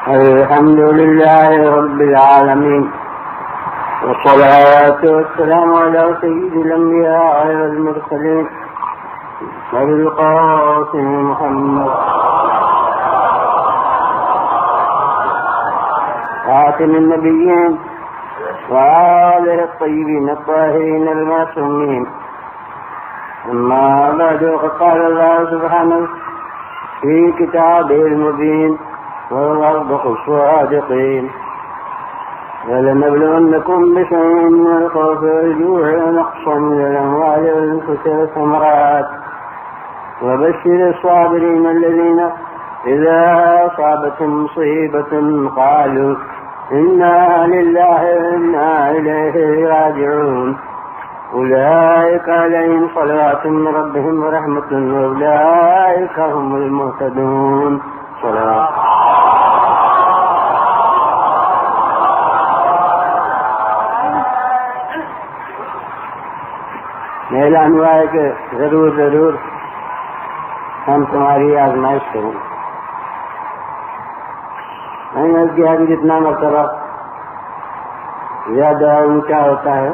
الحمد لله رب العالمين، والصلاة والسلام على سيد الأنبياء والمرسلين أبي القاسم محمد خاتم النبيين وآله الطيبين الطاهرين المعصومين. أما بعد، فقال الله سبحانه في كتابه المبين وهو أصدق الصادقين: ولنبلونكم بشيء من الخوف والجوع ونقص من الأموال والأنفس والثمرات وبشر الصابرين الذين إذا أصابتهم مصيبة قالوا إنا لله وإنا إليه راجعون. أولئك عليهم صلوات من ربهم ورحمة وأولئك هم المهتدون. صلوات. اعلان ہوا ہے کہ ضرور ہم تمہاری آزمائش کریں. میں نے کیا کہ جتنا مرتبہ زیادہ اونچا ہوتا ہے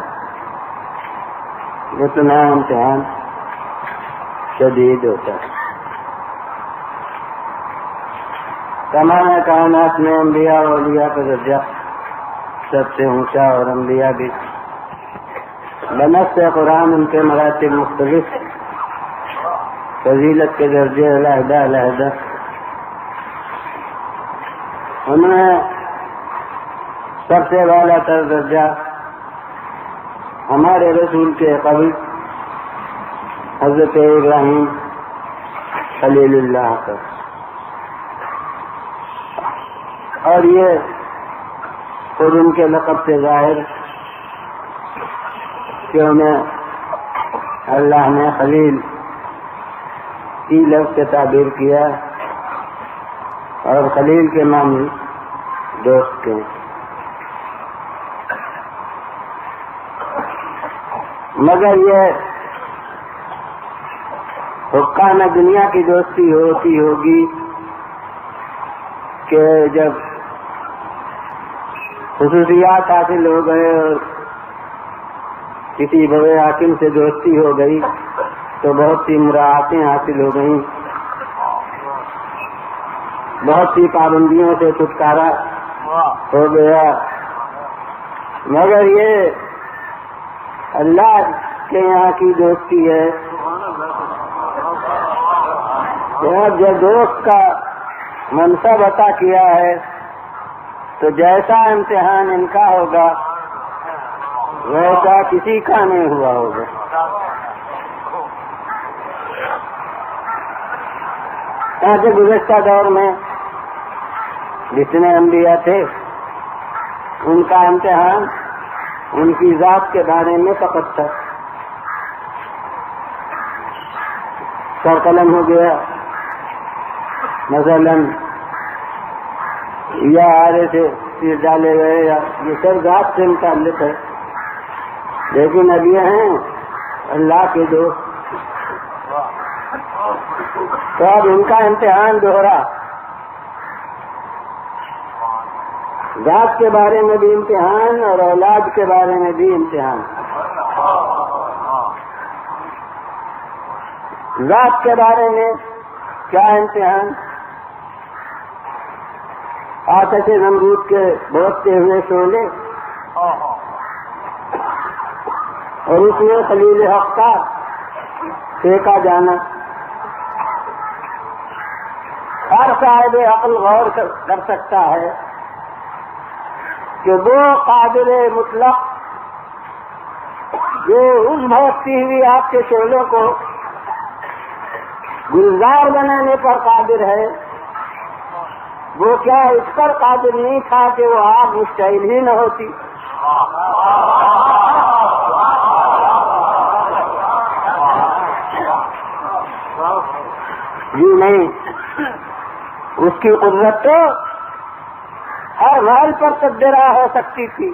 اتنا امتحان شدید ہوتا ہے. تمام کائنات میں انبیاء اور اولیاء کا درجہ سب سے اونچا، اور انبیاء بھی بنص قرآن ان کے مراتب مختلف، فضیلت کے درجے علیحدہ. ان میں سب سے اعلیٰ تر درجہ ہمارے رسول کے قبل حضرت ابراہیم خلیل اللہ کا، اور یہ خود ان کے لقب سے ظاہر کہ انہیں اللہ نے خلیل کی لفظ سے تعبیر کیا، اور خلیل کے معنی دوست کے. مگر یہ حکام دنیا کی دوستی ہوتی ہوگی کہ جب خصوصیات حاصل ہو گئے اور کسی بڑے حاکم سے دوستی ہو گئی تو بہت سی مراعاتیں حاصل ہو گئیں، بہت سی پابندیوں سے چھٹکارا ہو گیا. مگر یہ اللہ کے یہاں کی دوستی ہے. جب دوست کا منصب عطا کیا ہے تو جیسا امتحان ان کا ہوگا ویسا کسی کا نہیں ہوا ہوگا. ایسے گزشتہ دور میں جتنے انبیاء تھے ان کا امتحان ان کی ذات کے بارے میں فقط تھا. سر قلم ہو گیا مثلا، یا آرے سے تیر ڈالے گئے، یا یہ سب ذات سے متعلق ہے. لیکن اب یہ ہیں اللہ کے دوست، تو اب ان کا امتحان دوہرا. ذات کے بارے میں بھی امتحان اور اولاد کے بارے میں بھی امتحان. ذات کے بارے میں کیا امتحان؟ آتش نمرود کے بہتتے ہوئے شعلے اور اس میں خلیل حق کا پھینکا جانا. ہر صاحب عقل غور کر سکتا ہے کہ وہ قادر مطلق جو اس بھٹکتی ہوئی آپ کے شعلوں کو گلزار بنانے پر قادر ہے، وہ کیا اس پر قادر نہیں تھا کہ وہ آگ مشتعل ہی نہ ہوتی؟ جی نہیں، اس کی قدرت تو ہر محل پر تبدیل ہو سکتی تھی.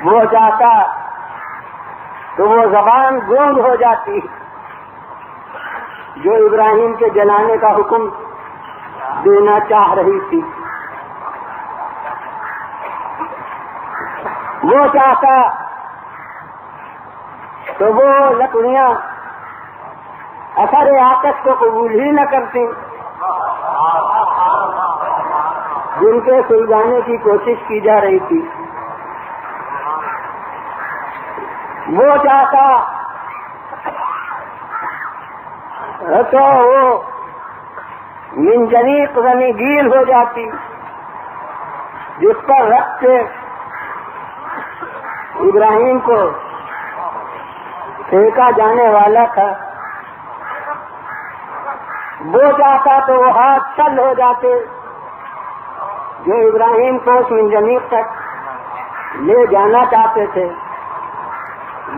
وہ چاہتا تو وہ زبان گونگ ہو جاتی جو ابراہیم کے جلانے کا حکم دینا چاہ رہی تھی. وہ چاہتا تو وہ لکڑیاں اثر آتش کو قبول ہی نہ کرتی جن کے سلجھانے کی کوشش کی جا رہی تھی. وہ چاہتا تو وہ منجنیق غمی گیر ہو جاتی جس پر رکھ کے ابراہیم کو پھینکا جانے والا تھا. وہ چاہتا تو وہ ہاتھ چل ہو جاتے جو ابراہیم کو اس منجنیق تک لے جانا چاہتے تھے.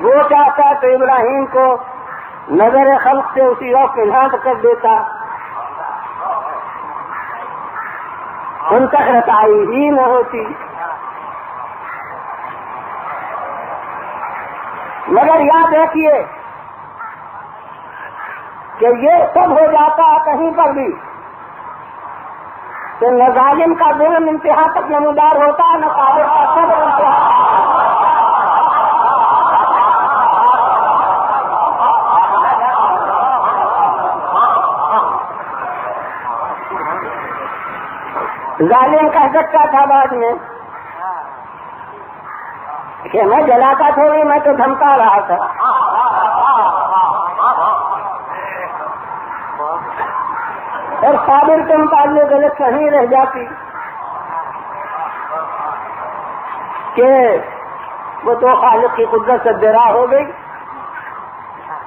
وہ چاہتا تو ابراہیم کو نظر خلق سے اسی وقت الہاٹ کر دیتا، ان تک رسائی ہی نہ ہوتی. مگر یاد رکھیے کہ یہ سب ہو جاتا کہیں پر بھی تو نہ ظالم کا ظلم انتہا تک نمودار ہوتا، نہ صادق کا صبر انتہا. ظالم کہہ سکتا تھا بعد میں کہ میں جلاتا تھوڑی، میں تو دھمکا رہا تھا. اور صابر کے متعلق غلط فہمی رہ جاتی کہ وہ تو خالق کی قدرت سے درا ہو گئی،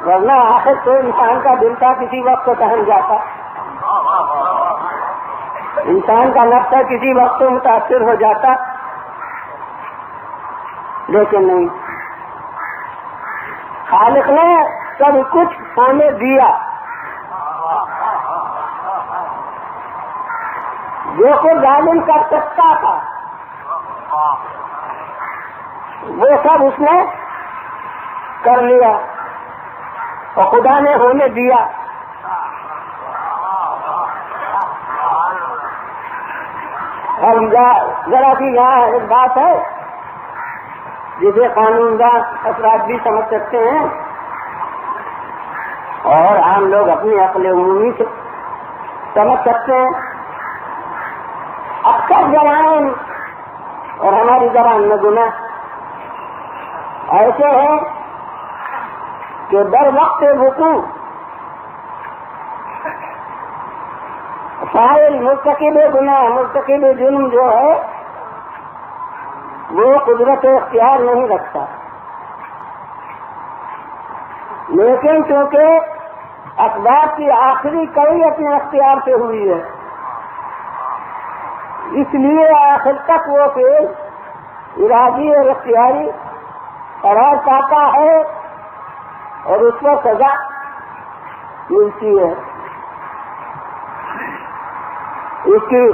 ورنہ آخر تو انسان کا دل تھا کسی وقت تو ٹہل جاتا، انسان کا نفس کسی وقت تو متاثر ہو جاتا. لیکن نہیں، خالق نے سب کچھ ہونے دیا. جو کوئی ظالم کر سکتا تھا وہ سب اس نے کر لیا اور خدا نے ہونے دیا. اور ذرا سی یہاں ایک بات ہے جسے قانون دان افراد بھی سمجھ سکتے ہیں اور عام لوگ اپنی عقل عمومی سے سمجھ سکتے ہیں. اکثر جرائم اور ہماری زبان میں گناہ ایسے ہیں کہ در وقت وقوع فاعل مرتکب گناہ مرتکب جرم جو ہے وہ قدرت اختیار نہیں رکھتا، لیکن چونکہ اسباب کی آخری کڑی اپنے اختیار سے ہوئی ہے اس لیے آخر تک وہ فعل ارادی اور اختیاری قرار پاتا ہے اور اس کو سزا ملتی ہے. اس کی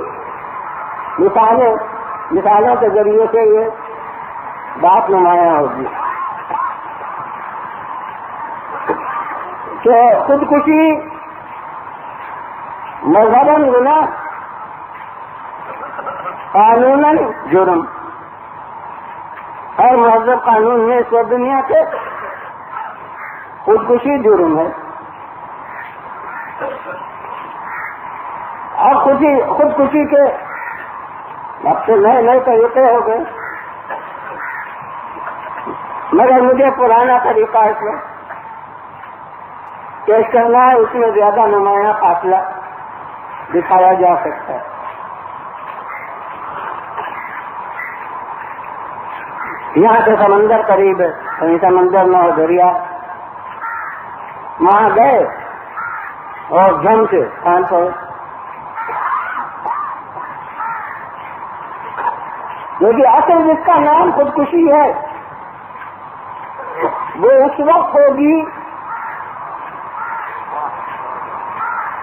مثالوں کے ذریعے سے یہ بات نمایاں ہوگی کہ خودکشی مذہباً گناہ، قانوناً جرم. ہر مہذب قانون میں اس وقت دنیا کے خودکشی جرم ہے. اب خودکشی کے اب سے نئے طریقے ہو گئے، مگر مجھے پرانا طریقہ اس میں پیش کرنا ہے، اس میں زیادہ نمایاں فاصلہ دکھایا جا سکتا ہے. یہاں سے سمندر قریب ہے، کہیں سمندر نہ ہو دریا، وہاں گئے اور جم سے کان پڑے. لیکن اصل جس کا نام خودکشی ہے وہ اس وقت ہوگی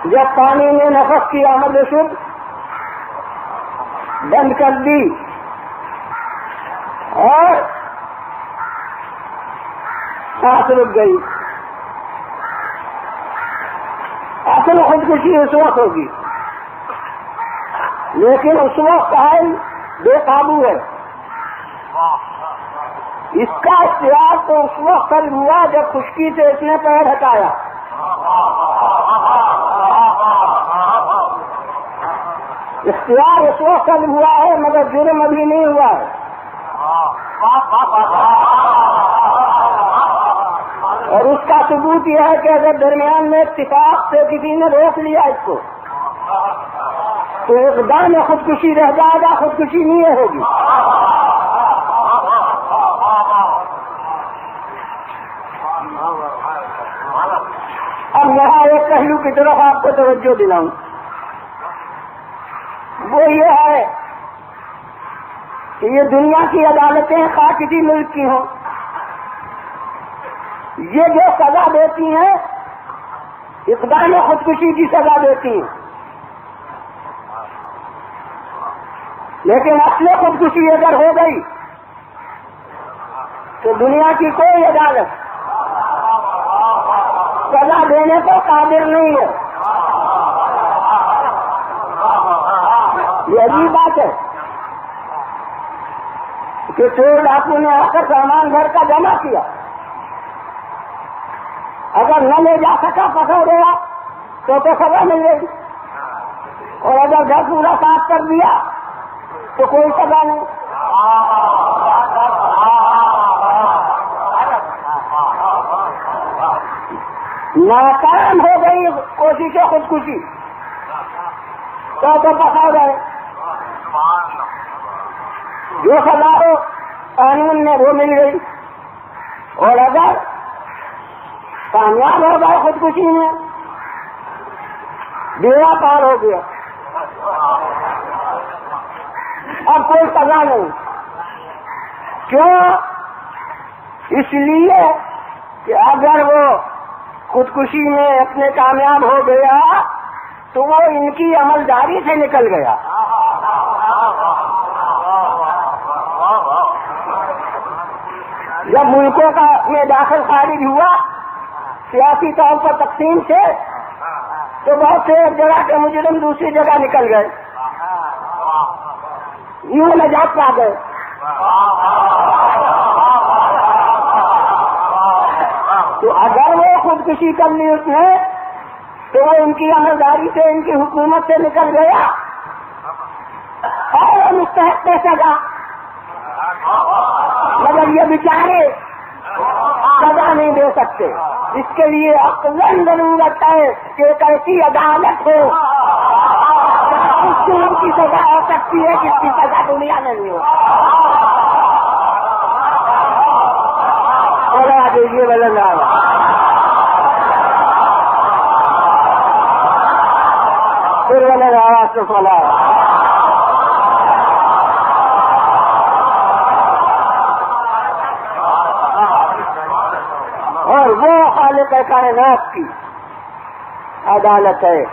جب پانی نے نفس کی آمد و رفت بند کر دی اور سانس رک گئی. اصل خودکشی اس وقت ہوگی لیکن اس وقت ہے بے قابو ہے. اس کا اختیار تو اس وقت طلب ہوا جب خشکی سے اس نے پیر ہٹایا. اختیار اس وقت طلب ہوا ہے مگر جرم ابھی نہیں ہوا ہے. اور اس کا ثبوت یہ ہے کہ اگر درمیان میں اتفاق سے کسی نے روک لیا اس کو تو اقدام میں خودکشی رہ جائے گا، خودکشی نہیں ہوگی. اب یہاں ایک پہلو کی طرف آپ کو توجہ دلاؤں، وہ یہ ہے کہ یہ دنیا کی عدالتیں خواہ کسی ملک کی ہوں، یہ جو سزا دیتی ہیں اقدام خودکشی کی سزا دیتی ہیں، لیکن اصل خودکشی اگر ہو گئی تو دنیا کی کوئی عدالت سزا دینے کو قادر نہیں ہے. یہ عجیب بات ہے کہ چور ڈاکو نے آ کر سامان گھر کا جمع کیا، اگر نہ لے جا سکا پکڑ گیا تو سزا مل گئی، اور اگر گھر پورا صاف کر دیا تو کوئی سزا نہیں. ناکام ہو گئی کوشش خودکشی تو پکڑ گئے، جو سزا ہو قانون میں وہ مل گئی. اور اگر کامیاب ہو گئے خودکشی میں بیڑا پار ہو گیا، اب کوئی سزا نہیں. کیوں؟ اس لیے کہ اگر وہ خودکشی میں اپنے کامیاب ہو گیا تو وہ ان کی عملداری سے نکل گیا. جب ملکوں کا یہ داخل خارج ہوا سیاسی طور پر تقسیم سے تو بہت سے ایک جگہ کے مجرم دوسری جگہ نکل گئے، یوں نجات پا گئے. تو اگر وہ خودکشی کر لی اس نے تو وہ ان کی عملداری سے ان کی حکومت سے نکل گیا اور وہ مستحق سزا، مگر یہ بیچارے سزا نہیں دے سکتے. اس کے لیے عقلاً ضرورت ہے کہ ایک ایسی عدالت ہو اس سے ان کی سزا ہو سکتی ہے جس کی سزا دنیا میں نہیں ہو. یہ بلند پھر بلند آواز سے سولا. اور وہ خالق کائنات کی عدالت ہے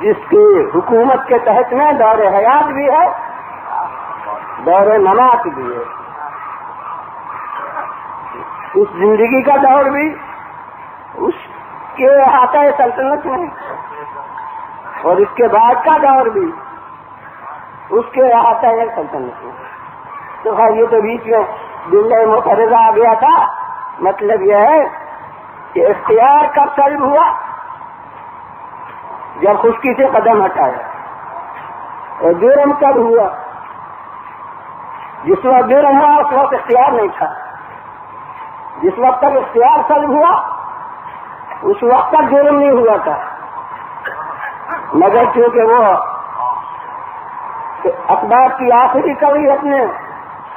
جس کی حکومت کے تحت میں دور حیات بھی ہے، دور ممات بھی ہے. اس زندگی کا دور بھی اس کے احاطہ سلطنت میں، اور اس کے بعد کا دور بھی اس کے احاطہ سلطنت میں. تو خیر یہ تو بیچ میں جملہ متحرہ آ گیا تھا. مطلب یہ ہے کہ اختیار کب طلب ہوا؟ جب خشکی سے قدم ہٹایا. اور جرم کب ہوا؟ جس وقت جرم ہوا اس وقت اختیار نہیں تھا. جس وقت تک اختیار طلب ہوا اس وقت تک جرم نہیں ہوا تھا، مگر کیونکہ وہ اخبار کی آخری کڑی اپنے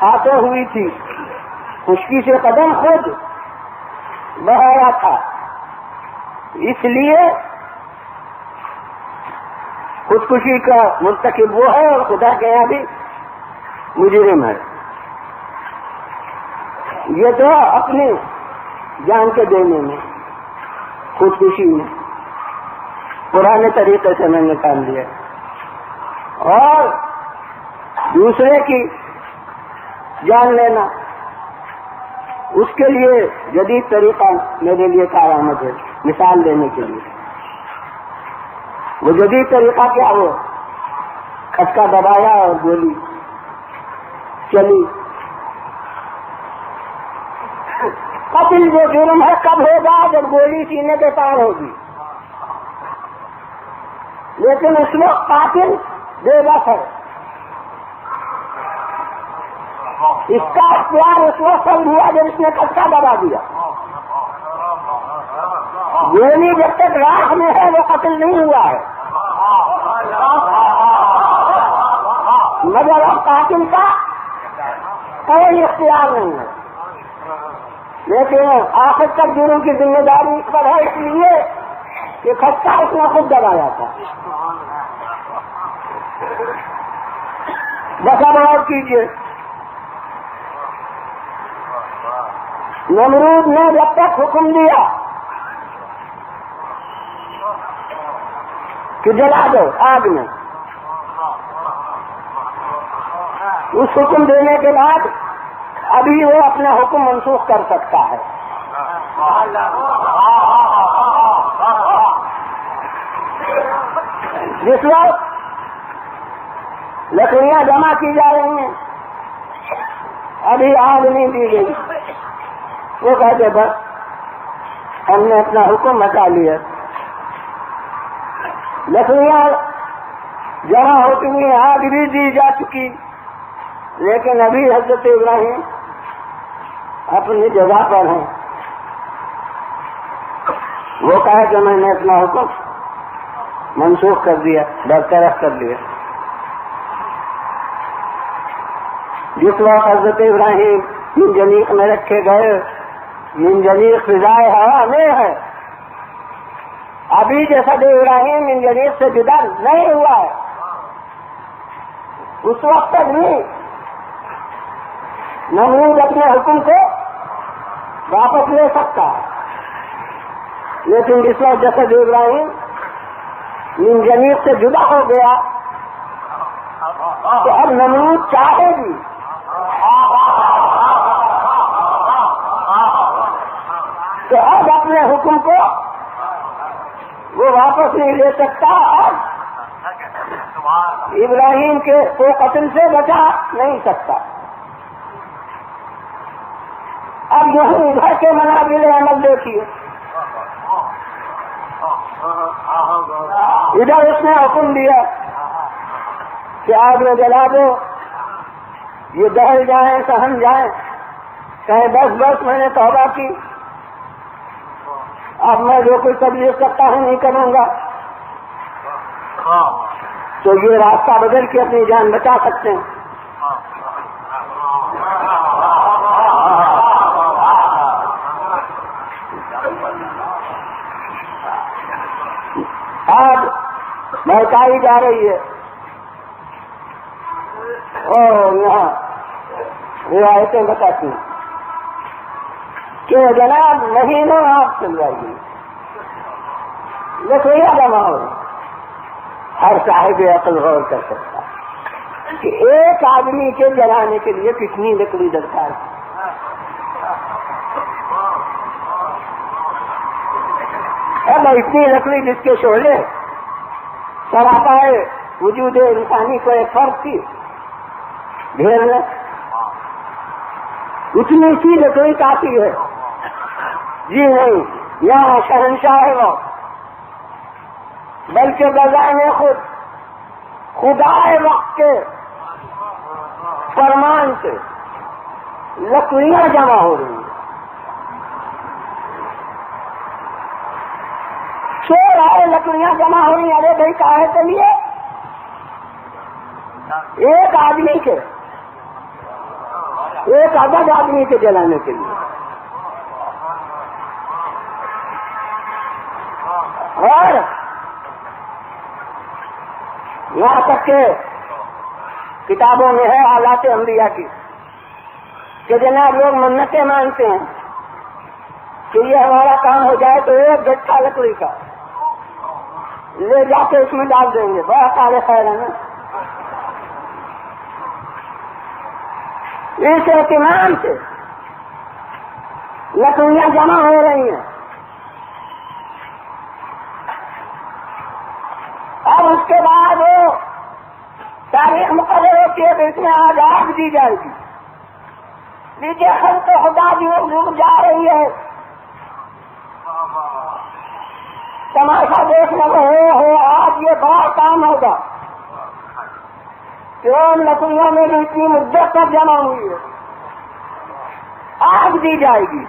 ہاتھوں ہوئی تھی، خشکی سے قدم خود بڑھایا تھا، اس لیے خودکشی کا مرتکب وہ ہے اور خدا کے یہاں بھی مجرم ہے. یہ تو اپنی جان کے دینے میں خودکشی میں پرانے طریقے سے میں نے کام لیا، اور دوسرے کی جان لینا اس کے لیے جدید طریقہ میرے لیے کارآمد ہے. مثال دینے کے لیے وہ جدید طریقہ کیا ہو دھچکا دبایا اور گولی چلی. قتل جو جرم ہے کب ہوگا؟ جب گولی سینے کے پار ہوگی. لیکن اس وقت قاتل بے بس ہے. اس کا اختیار اس وقت ہوا جب اس نے دھچکا دبا دیا. گولی جب تک راہ میں ہے وہ قتل نہیں ہوا ہے. مگر اب قاتل کا کوئی اختیار نہیں ہے. لیکن آخر تک جرم کی ذمہ داری اس پر ہے، اس لیے کہ خطہ اس نے خود دبایا تھا. بس اب اور کیجیے. نمرود نے جب تک حکم دیا کہ جلا دو آگ میں، اس حکم دینے کے بعد ابھی وہ اپنا حکم منسوخ کر سکتا ہے. جس وقت لکڑیاں جمع کی جا رہی ہیں، ابھی آگ نہیں دی گئی، وہ کہتے بس ہم نے اپنا حکم بتا لیا. لکڑیاں جمع ہوتی ہوئی آگ بھی دی جا چکی، لیکن ابھی حضرت ابراہیم اپنی جگہ پر ہیں. وہ کہا کہ میں نے اپنا حکم منسوخ کر دیا، برطرف کر دیا. جس وقت حضرت ابراہیم منجنیق میں رکھے گئے، منجنیق فضائے ہوا میں ہے، ابھی جسد ابراہیم منجنیق سے جدا نہیں ہوا ہے. اس وقت تک نہیں نمرود اپنے حکم کو واپس لے سکتا ہے. لیکن جس وقت جسد ابراہیم منجنیق سے جدا ہو گیا تو اب نمرود چاہے بھی تو اب اپنے حکم کو وہ واپس نہیں لے سکتا. اب ابراہیم کے کو قتل سے بچا نہیں سکتا. اب یہاں ادھر کے منازل عمل دیکھیے. ادھر اس نے حکم دیا کہ آگ میں جلا دو، یہ دہل جائیں سہن جائیں، کہیں بس بس میں نے توبہ کی، اب میں جو کوئی تبلیغ کرتا ہوں نہیں کروں گا. تو یہ راستہ بدل کے اپنی جان بچا سکتے ہیں. آج بہتائی جا رہی ہے اور یہاں روایتیں بتاتی ہیں کہ جناب مہینوں آپ چل جائیے، لکڑیاں جمع ہو رہی. ہر صاحب عقل غور کر سکتا کہ ایک آدمی کے جلانے کے لیے کتنی لکڑی درکار ہے. اب اتنی لکڑی جس کے شعلے سراپائے وجود انسانی کو ایک فرق کی ڈھیر ہے، اتنی سی لکڑی کافی ہے. جی نہیں، یہاں شہنشاہ ہے وہ، بلکہ بظاہر خود خدا وقت کے فرمان سے لکڑیاں جمع ہو رہی ہیں. شور آئے لکڑیاں جمع ہو رہی ہیں. ارے بھائی کہاں کے لیے؟ ایک آدمی کے، ایک عدد آدمی کے جلانے کے لیے. اور یہاں تک کہ کتابوں میں ہے حالات انبیاء کی کہ جناب لوگ منتیں مانتے ہیں کہ یہ ہمارا کام ہو جائے تو ایک گٹھا لکڑی کا لے جا کے اس میں ڈال دیں گے. بڑا سارے خیر ہے نا. اس اہتمام سے لکڑیاں جمع ہو رہی ہیں. اب اس کے بعد تاریخ مقرر ہوتی ہے تو اس میں آج آگ دی جائے گی. لیجیے خلق خدا بھی رک جا رہی ہے. تماشا دیکھنے کو ہو آج یہ بڑا کام ہوگا. کیوں لکڑیوں میں بھی اتنی مدت تک جمع ہوئی ہے. آگ دی جائے گی.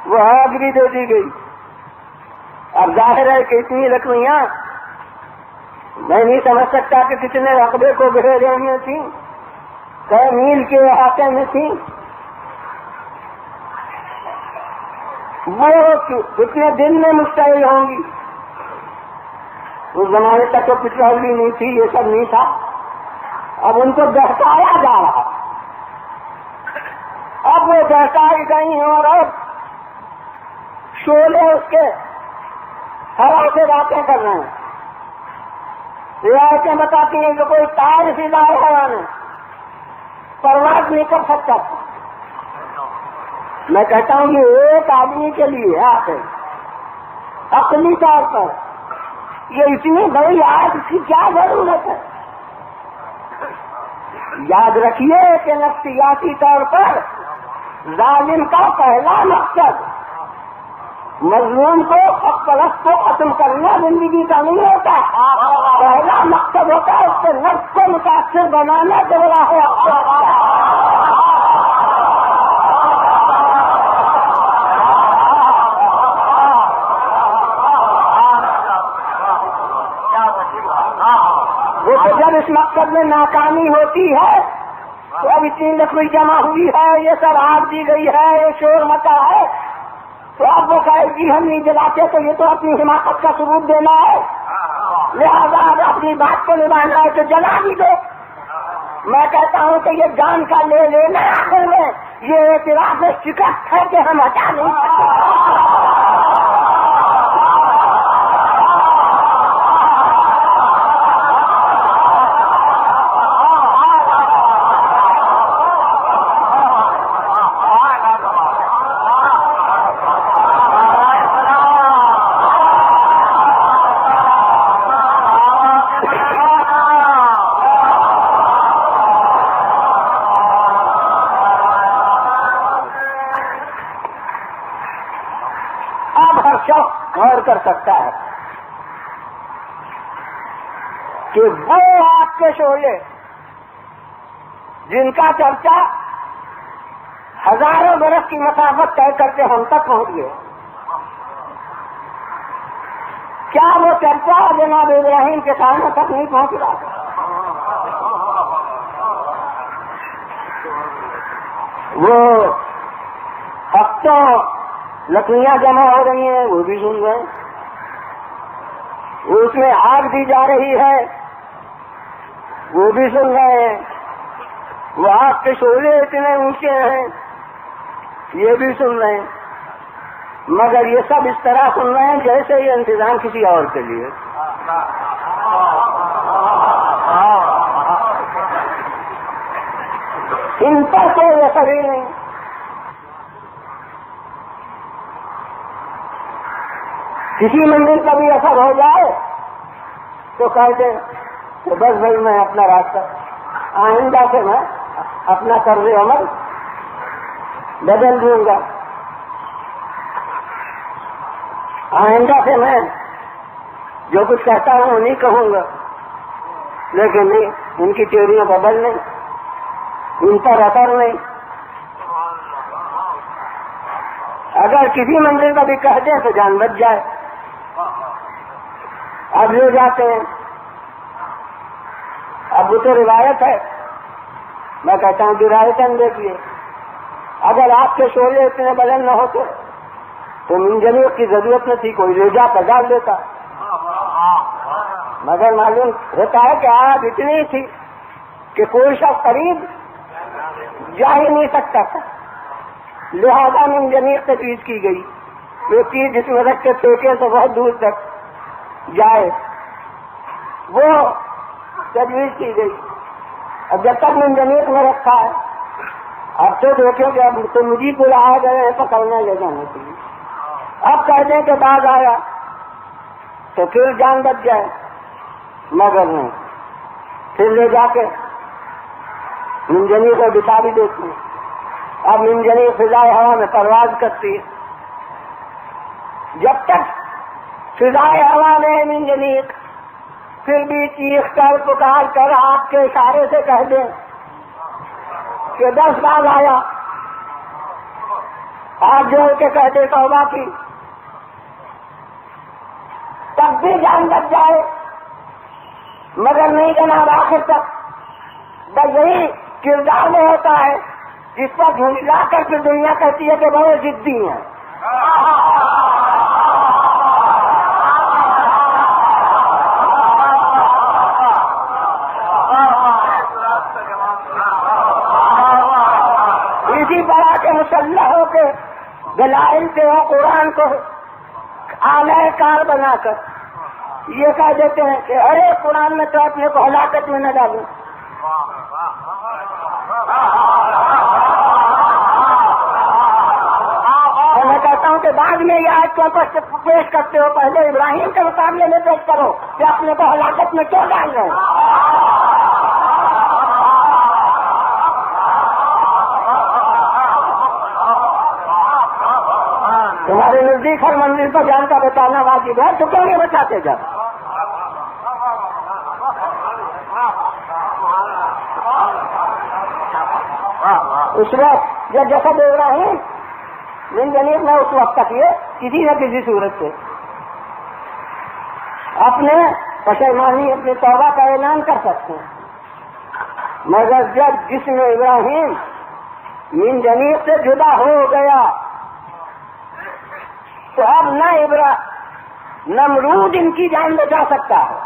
وہ آگ بھی دے دی گئی. اب ظاہر ہے کہ اتنی لکڑیاں میں نہیں سمجھ سکتا کہ کتنے رقبے کو گھیرے رہی تھیں، کئی میل کے احاطے میں تھیں. وہ کتنے دن میں مشتعل ہوں گی. اس زمانے تک تو پٹرول بھی نہیں تھی، یہ سب نہیں تھا. اب ان کو دہکایا جا رہا. اب وہ دہکائی گئی اور اب شعلے اس کے ہوا سے باتیں کر رہے ہیں. روایتیں بتاتی ہیں کہ کوئی تار سیدھا ہوا میں پرواز نہیں کر سکتا. میں کہتا ہوں کہ ایک آدمی کے لیے آتے عقلی طور پر یہ اتنی بڑی آگ کی کیا ضرورت ہے؟ یاد رکھیے کہ نفسیاتی طور پر ظالم کا پہلا مقصد مظلوم کو حق پرست کو ختم کرنا زندگی کا نہیں ہوتا. پہلا مقصد ہوتا ہے اس کے نفس کو متاثر بنانا جو راہ وہ تو جب اس مقصد میں ناکامی ہوتی ہے تو اب اتنی لکڑی جمع ہوئی ہے، یہ سب آگ دی گئی ہے، یہ شور مچا ہے، تو اب وہ کہے گی ہم نہیں جلاتے تو یہ تو اپنی حماقت کا ثبوت دینا ہے، لہذا اب اپنی بات کو نبھانا ہے تو جلا بھی دو. میں کہتا ہوں کہ یہ جان کا لے لینا آخر میں یہ اعتراف شکست ہے کہ ہم ہٹا نہیں سکتے. غور کر سکتا ہے کہ وہ آپ کے شعلے جن کا چرچا ہزاروں برس کی مسافت طے کرتے ہم تک پہنچ گئے، کیا وہ چرچا جناب ابراہیم کے سامنے تک نہیں پہنچ رہا؟ وہ ہفتوں لکڑیاں جمع ہو رہی ہیں وہ بھی سن رہے ہیں، اس میں آگ دی جا رہی ہے وہ بھی سن رہے ہیں، وہ آگ کے شعلے اتنے اونچے ہیں یہ بھی سن رہے ہیں، مگر یہ سب اس طرح سن رہے ہیں جیسے یہ انتظام کسی اور کے لیے. ان پر کوئی اثر ہی نہیں. کسی منزل کا بھی اثر ہو جائے تو کہتے کہ بس بھائی میں اپنا راستہ آئندہ سے میں اپنا طرز عمل بدل دوں گا، آئندہ سے میں جو کچھ کہتا ہوں نہیں کہوں گا. لیکن نہیں، ان کی تھیوریاں بدل نہیں، ان پر اثر نہیں. اگر کسی منزل کا بھی کہہ دیں تو جان بچ جائے. اب لے جاتے ہیں. اب وہ تو روایت ہے، میں کہتا ہوں روایتاً دیکھیے، اگر آپ کے شعلے اتنے بلند نہ ہوتے تو منجنیق کی ضرورت نہ تھی، کوئی ریجا پر ڈال دیتا. مگر معلوم ہوتا ہے کہ آگ اتنی تھی کہ کوئی شخص قریب جا ہی نہیں سکتا تھا، لہذا منجنیق تجویز کی گئی. وہ چیز جس میں رکھ کے پھینکے تو بہت دور تک جائے، وہ تجویز کی گئی. اب جب تک منجنیق میں رکھا ہے، اب تو دیکھیں کہ اب تو مجھے پورا آ گئے ہیں پکڑنے لے جانے کے لیے. اب کہہ دیں کہ باغ آیا تو پھر جان بچ جائے، مگر نہیں، پھر لے جا کے منجنی کو بتا بھی دیتی ہے۔ اب منجنی فضائے ہوا میں پرواز کرتی ہے، جب تک فضائے ہوا میں منجنی پھر بھی چیخ کر پکار کر آپ کے اشارے سے کہہ دیں کہ 10 باغ آیا، آپ جوڑ کے کہہ دے توبہ کی، تب بھی جان بچ جائے، مگر نہیں جناب آخر تک۔ بس یہی کردار میں ہوتا ہے جس پر جھنجلا کر کے دنیا کہتی ہے کہ بڑے ضدی ہیں۔ اسی طرح کے مسلح ہو کے دلائل سے ہو قرآن کو آلہ کار بنا کر یہ کہہ دیتے ہیں کہ ارے قرآن میں تو اپنے کو ہلاکت میں نہ ڈالوں۔ میں کہتا ہوں کہ بعد میں یہ آیت کو پیش کرتے ہو، پہلے ابراہیم کے مقابلے میں پیش کرو کہ اپنے کو ہلاکت میں کیوں ڈال رہے ہیں۔ تمہارے نزدیک ہر منزل پر جان کا بچانا واجب ہے تو کیوں نہیں بچاتے جب؟ اس وقت جب جیسا دیکھ رہا ہوں منجنیب میں اس وقت تک یہ کسی نہ کسی صورت سے اپنے پشیمانی اپنے توبہ کا اعلان کر سکتے ہیں، مگر جب جسم ابراہیم منجنیب سے جدا ہو گیا تو اب نہ نمرود ان کی جان بچا سکتا ہے،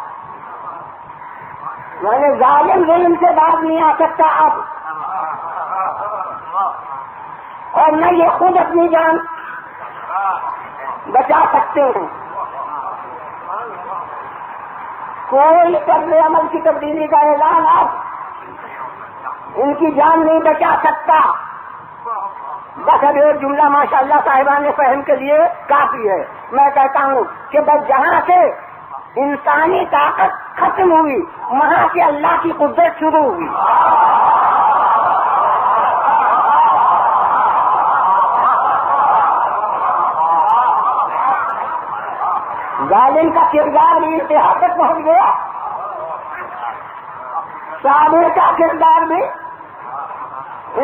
یعنی ظالم ظلم سے باز نہیں آ سکتا اب، اور نہ یہ خود اپنی جان بچا سکتے ہیں۔ کوئی طرز عمل کی تبدیلی کا اعلان اب ان کی جان نہیں بچا سکتا۔ بس اب ایک جملہ ماشاءاللہ صاحبان فہم کے لیے کافی ہے، میں کہتا ہوں کہ بس جہاں سے انسانی طاقت ختم ہوئی وہاں سے اللہ کی قدرت شروع ہوئی۔ ظالم کا کردار بھی انتہا تک پہنچ گیا، صابر کا کردار بھی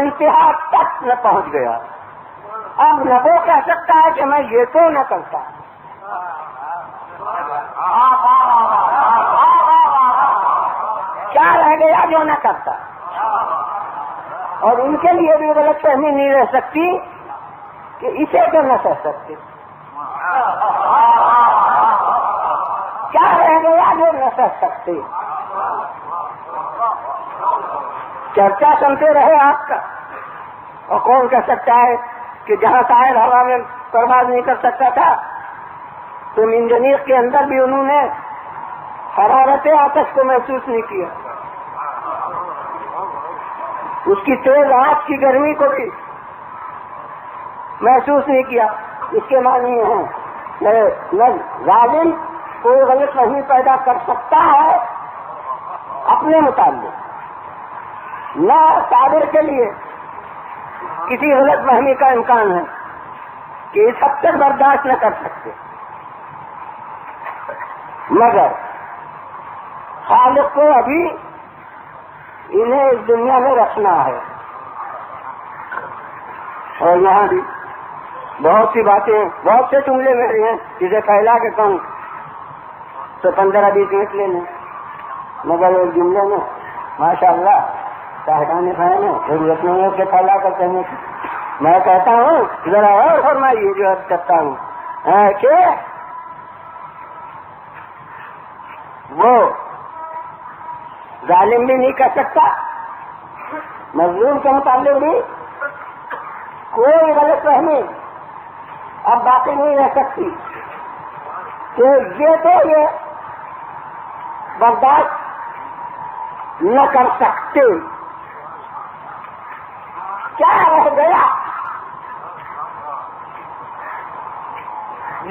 انتہا تک نہ پہنچ گیا۔ اب نہ وہ کہہ سکتا ہے کہ میں یہ تو نہ کرتا، کیا رہ گیا جو نہ کرتا، اور ان کے لیے بھی غلط فہمی نہیں رہ سکتی کہ اسے تو نہ سہ سکتے، کیا رہ گیا جو نہ سہ سکتے۔ چرچا سنتے رہے آپ کا، اور کون کہہ سکتا ہے کہ جہاں شاید ہوا میں پرواز نہیں کر سکتا تھا تو منجنیق کے اندر بھی انہوں نے حرارت آتش کو محسوس نہیں کیا، اس کی تیز آنچ کی گرمی کو بھی محسوس نہیں کیا۔ اس کے معنی ہیں نہ ظالم کوئی غلط فہمی پیدا کر سکتا ہے اپنے متعلق، نہ صابر کے لیے کسی غلط فہمی کا امکان ہے کہ اس حد تک برداشت نہ کر سکتے، مگر خالق کو ابھی انہیں اس دنیا میں رکھنا ہے۔ اور یہاں بھی بہت سی باتیں، بہت سے جملے میرے ہیں جسے پھیلا کے کہوں تو 15-20 منٹ لے لیں، مگر ایک جملے میں ماشاءاللہ صاحبان فہم ہے، ضرورت نہیں ہے کہ پھیلا کر کہنے کی۔ میں کہتا ہوں ذرا اور فرمائیے جو عرض کرتا ہوں کہ وہ ظالم بھی نہیں کر سکتا، مظلوم کے متعلق بھی کوئی غلط فہمی اب باقی نہیں رہ سکتی کہ یہ تو یہ برداشت نہ کر سکتے۔ کیا رہ گیا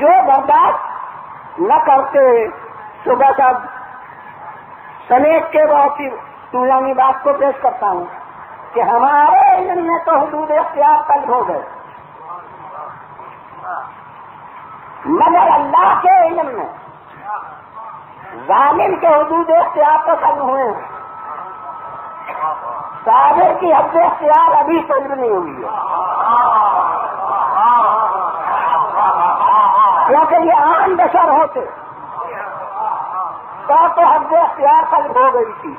جو برداشت نہ کرتے صبح سب سمیٹ کے بہت سی طولانی بات کو پیش کرتا ہوں کہ ہمارے علم میں تو حدود اختیار تک ہو گئے، مگر اللہ کے علم میں ظالم کے حدود اختیار تو ختم ہوئے ہیں، صابر کی حد اختیار ابھی ختم نہیں ہوئی ہے، کیونکہ یہ عام بشر ہوتے تو حد اختیار ختم ہو گئی تھی،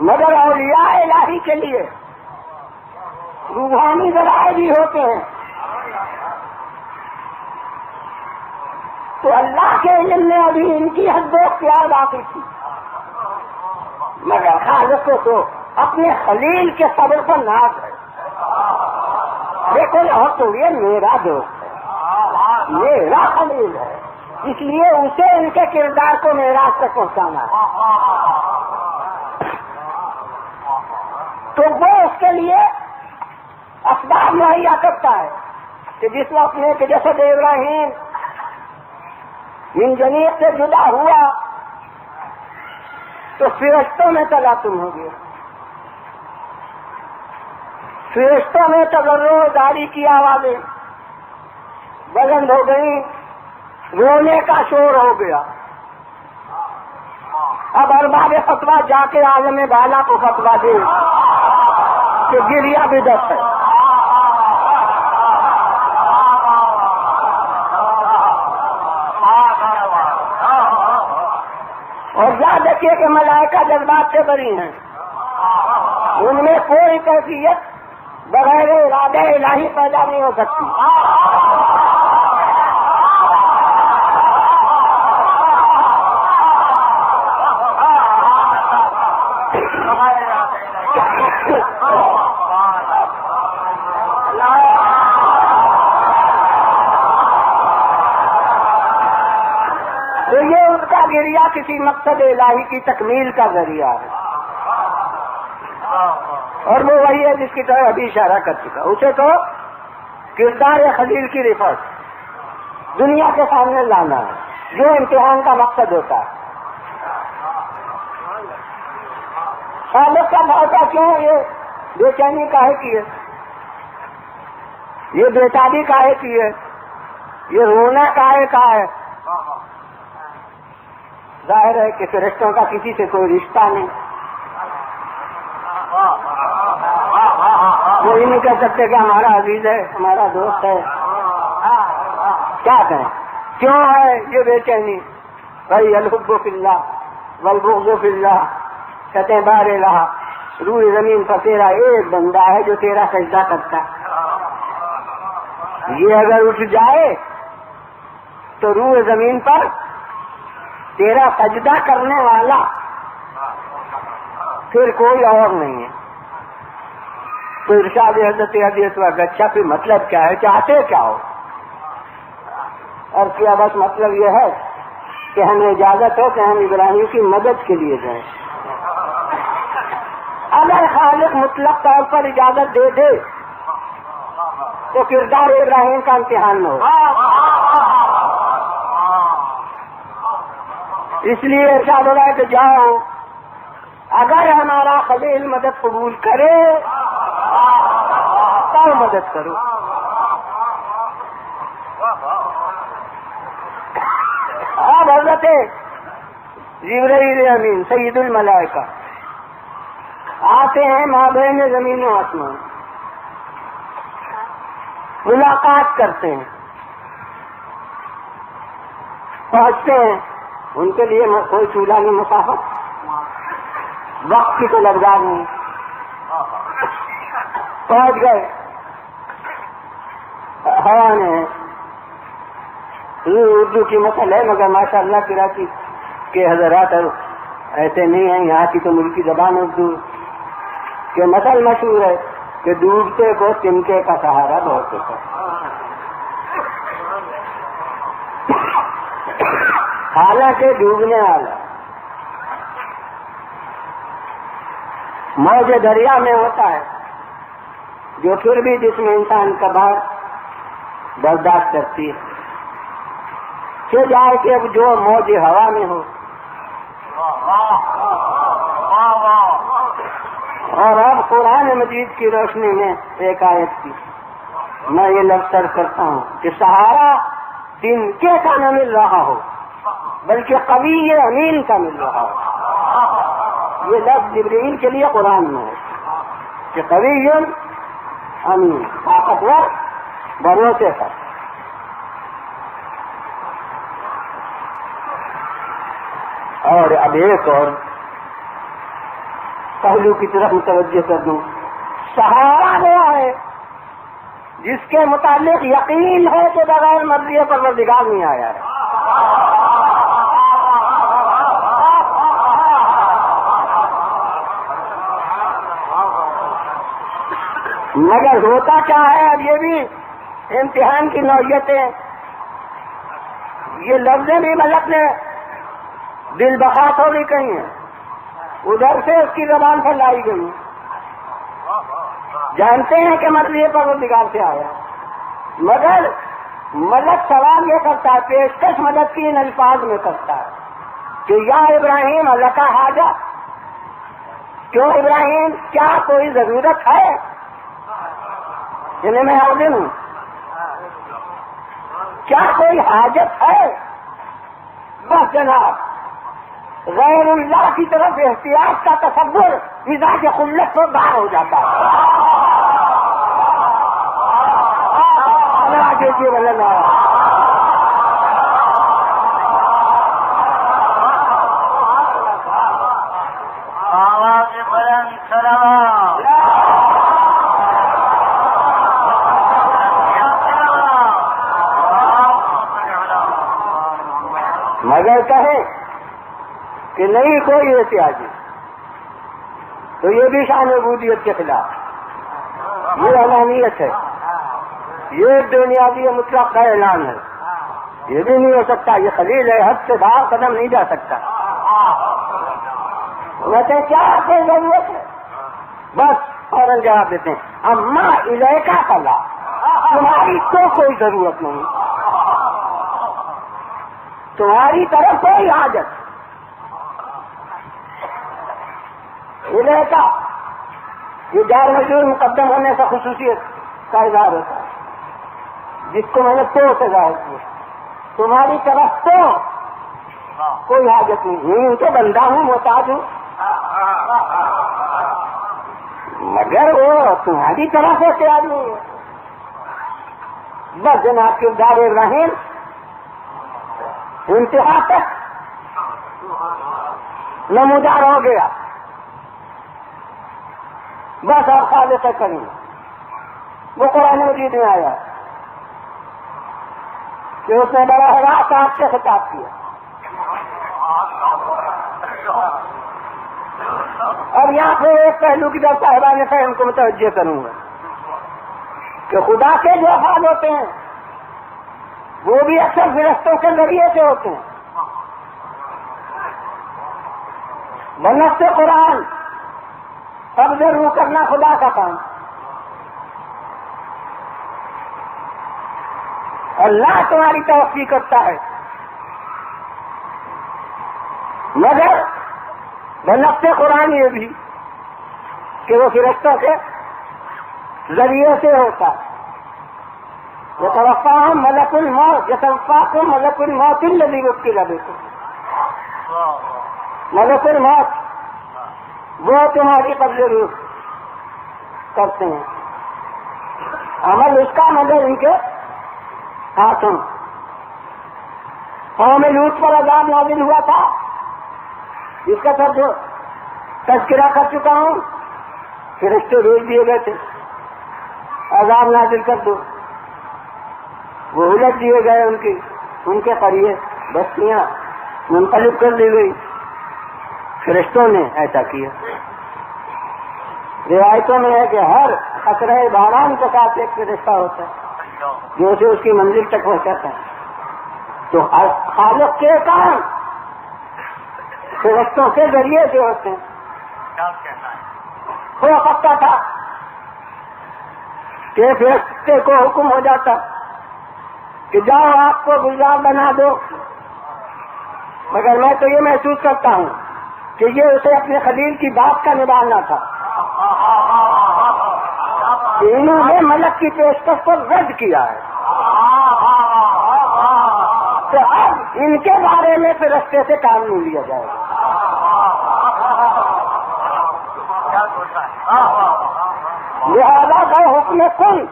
مگر اولیاء الہی کے لیے روحانی ذرائع بھی ہوتے ہیں، تو اللہ کے علم میں ابھی ان کی حد اختیار باقی تھی، مگر خالق کو تو اپنے خلیل کے صبر پر ناز ہے۔ دیکھو اور تو یہ میرا دوست ہے، میرا خلیل ہے، اس لیے اسے ان کے کردار کو معراج تک پہنچانا ہے، تو وہ اس کے لیے اسباب مہیا کرتا ہے کہ جس وقت میں کہ جیسے ابراہیم من جنیت سے جدا ہوا تو فرشتوں میں تلاطم ہو گیا، فرشتوں میں تضرع داری کی آوازیں بلند ہو گئی، رونے کا شور ہو گیا۔ اب ارباب فتویٰ جا کے عالم بالا کو فتویٰ دے کہ گریا بدعت ہے، اور یاد رکھیے کہ ملائکہ جذبات سے بری ہیں، ان میں کوئی کیفیت بغیر ارادہ الہی پیدا نہیں ہو سکتی۔ تو یہ ان کا گریا کسی مقصد الہی کی تکمیل کا ذریعہ ہے، اور وہ وہی ہے جس کی طرف ابھی اشارہ کر چکا، اسے تو کردار خلیل کی رفعت دنیا کے سامنے لانا ہے، جو امتحان کا مقصد ہوتا ہے۔ خالق کا بھروسہ کیوں یہ بے چینی کاہے کی ہے، یہ بےتابی کاہے کی ہے، یہ رونا کاہے کا ہے؟ ظاہر ہے کہ فرشتوں کا کسی سے کوئی رشتہ نہیں، وہ یہ نہیں کہہ سکتے کہ ہمارا عزیز ہے، ہمارا دوست ہے، کیا کہیں؟ کیوں ہے یہ بے چینی؟ بھائی الحب فی اللہ والبغض فی اللہ، کہتے ہیں بار الہ، روح زمین پر تیرا ایک بندہ ہے جو تیرا سجدہ کرتا ہے، یہ اگر اٹھ جائے تو روح زمین پر تیرا سجدہ کرنے والا پھر کوئی اور نہیں ہے۔ تو ارشاد حضرت حدیث و گچھا پھر مطلب کیا ہے، چاہتے کیا ہو؟ اور کیا بس مطلب یہ ہے کہ ہمیں اجازت ہو کہ ہم ابراہیم کی مدد کے لیے جائیں۔ اگر خالق مطلق طور پر اجازت دے دے تو کردار ابراہیم کا امتحان نہ ہو، اس لیے ارشاد ہو رہا ہے کہ جاؤ، اگر ہمارا خلیل مدد قبول کرے تو مدد کرو۔ اب حضرت جبرائیل امین سید الملائکہ آتے ہیں مابین زمین و آسمان، ملاقات کرتے ہیں، پہنچتے ہیں، ان کے لیے کوئی چولہا نہیں، مسافت وقت کی تو لگزار نہیں، پہنچ گئے، ہوا نے اردو کی مسئلہ ہے مگر ماشاء اللہ کراچی کے حضرات ایسے نہیں ہیں، یہاں کی تو ملکی زبان اردو کہ مسئلہ مشہور ہے کہ ڈوبتے کو تنکے کا سہارا بہت ہوتا ہے، حالانکہ ڈوبنے والا موج دریا میں ہوتا ہے جو پھر بھی جس میں انسان کا بھار برداشت کرتی ہے، کہ جائے کہ اب جو موج ہوا میں ہو. اور اب قرآن مجید کی روشنی میں ایک آیت کی میں یہ لفظ سرچ کرتا ہوں کہ سہارا دن کے کا نہ مل رہا ہو بلکہ قوی امین کا مل رہا ہو. یہ لفظ جبرائیل کے لیے قرآن میں ہے کہ قوی امین، طاقتور، بھروسے پر. اور اب ایک اور پہلو کی طرف متوجہ کر دوں. سہارا وہ ہے جس کے متعلق یقین ہے کہ بغیر مرضی پروردگار نہیں آیا ہے. مگر ہوتا کیا ہے، اب یہ بھی امتحان کی نوعیت ہے. یہ لفظیں بھی ملک نے دل بخات ہو بھی کہیں ہیں، ادھر سے اس کی زبان پر لائی گئی. جانتے ہیں کہ مرضی پروردگار سے آیا، مگر ملک سوال یہ کرتا ہے، پیشکش مدد کی ان الفاظ میں کرتا ہے کہ یا ابراہیم اللہ کا حاجت، کیوں ابراہیم کیا کوئی ضرورت ہے؟ جنہیں میں حاضر ہوں، کیا کوئی حاجت ہے؟ بس جناب غیر اللہ کی طرف احتیاط کا تصور مزاج خلت سے باہر ہو جاتا ہے. مگر کہیں کہ نہیں کوئی احتیاطی تو یہ بھی شان عبودیت کے خلاف، یہ علانیت ہے، یہ بنیادی مطلق کا اعلان ہے. یہ بھی نہیں ہو سکتا، یہ خلیل ہے، حد سے باہر قدم نہیں جا سکتا. کہتے ہیں کیا کوئی ضرورت ہے؟ بس فوراً جواب دیتے ہیں اما الیکا فلا، تمہاری تو کوئی ضرورت نہیں، تمہاری طرف کوئی حاجت. الیکا یہ جار مجرور مقدم ہونے سے خصوصیت کا اظہار ہوتا ہے، جس کو میں نے تو سے ظاہر کیا. تمہاری طرف تو کوئی حاجت نہیں، ہوں تو بندہ ہوں، محتاج ہوں، مگر وہ تمہاری طرف سے تیار نہیں ہے. بس جناب کردار ابراہیم انتہا تک نمودار ہو گیا. بس آپ خالق کریں، وہ قرآن مجید میں آیا کہ اس نے بڑا حراس آپ سے خطاب کیا. اور یہاں پہ ایک پہلو کی طرف صاحبان فہم کو متوجہ کروں گا کہ خدا کے جو حال ہوتے ہیں وہ بھی اکثر فرشتوں کے ذریعے سے ہوتے ہیں. بنفس قرآن اب ضرور کرنا خدا کا کام. اللہ تمہاری توقع کرتا ہے، مگر بنفس قرآن یہ بھی کہ وہ فرشتوں کے ذریعے سے ہوتا ہے. يتوفاهم ملك الموت، يتوفاكم ملك الموت الذي وكل بكم. ملک الموت وہ تمہاری قبض روح کرتے ہیں، عمل اس کا مگر ان کے ہاتھوں. قوم لوط پر عذاب نازل ہوا تھا، اس کا تذکرہ کر چکا ہوں. فرشتے بھیج دیے گئے تھے عذاب نازل کر دو، وہ الٹ دیے گئے ان کے قریب بستیاں منقلب کر دی گئی. فرشتوں نے ایسا کیا. روایتوں میں ہے کہ ہر قطرہ باران کے ساتھ ایک فرشتہ ہوتا ہے جو اسے اس کی منزل تک پہنچاتا ہے. تو خالق کے کام فرشتوں کے ذریعے سے ہوتے ہیں. ہو سکتا تھا کہ فرشتے کو حکم ہو جاتا کہ جاؤ آپ کو گلزار بنا دو مگر میں تو یہ محسوس کرتا ہوں کہ یہ اسے اپنے خلیل کی بات کا نبھانا تھا. انہوں نے ملک کی پیشکش کو رد کیا ہے، تو اب ان کے بارے میں پھر رستے سے کام نہیں لیا جائے گا. لہذا کا حکم کن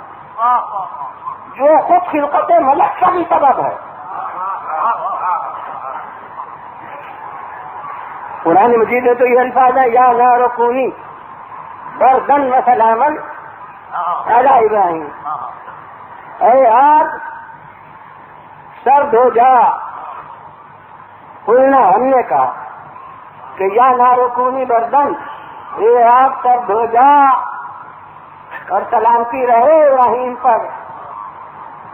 جو خود خلقت ملک کا بھی سبب ہے. قرآن مجید میں تو یہ الفاظ ہے یا نار کونی بردن و سلامن علی ابراہیم، اے آگ سرد ہو جا. قلنا ہم نے کہا کہ یا نار کونی بردن، اے آگ سرد ہو جا اور سلامتی رہے ابراہیم پر.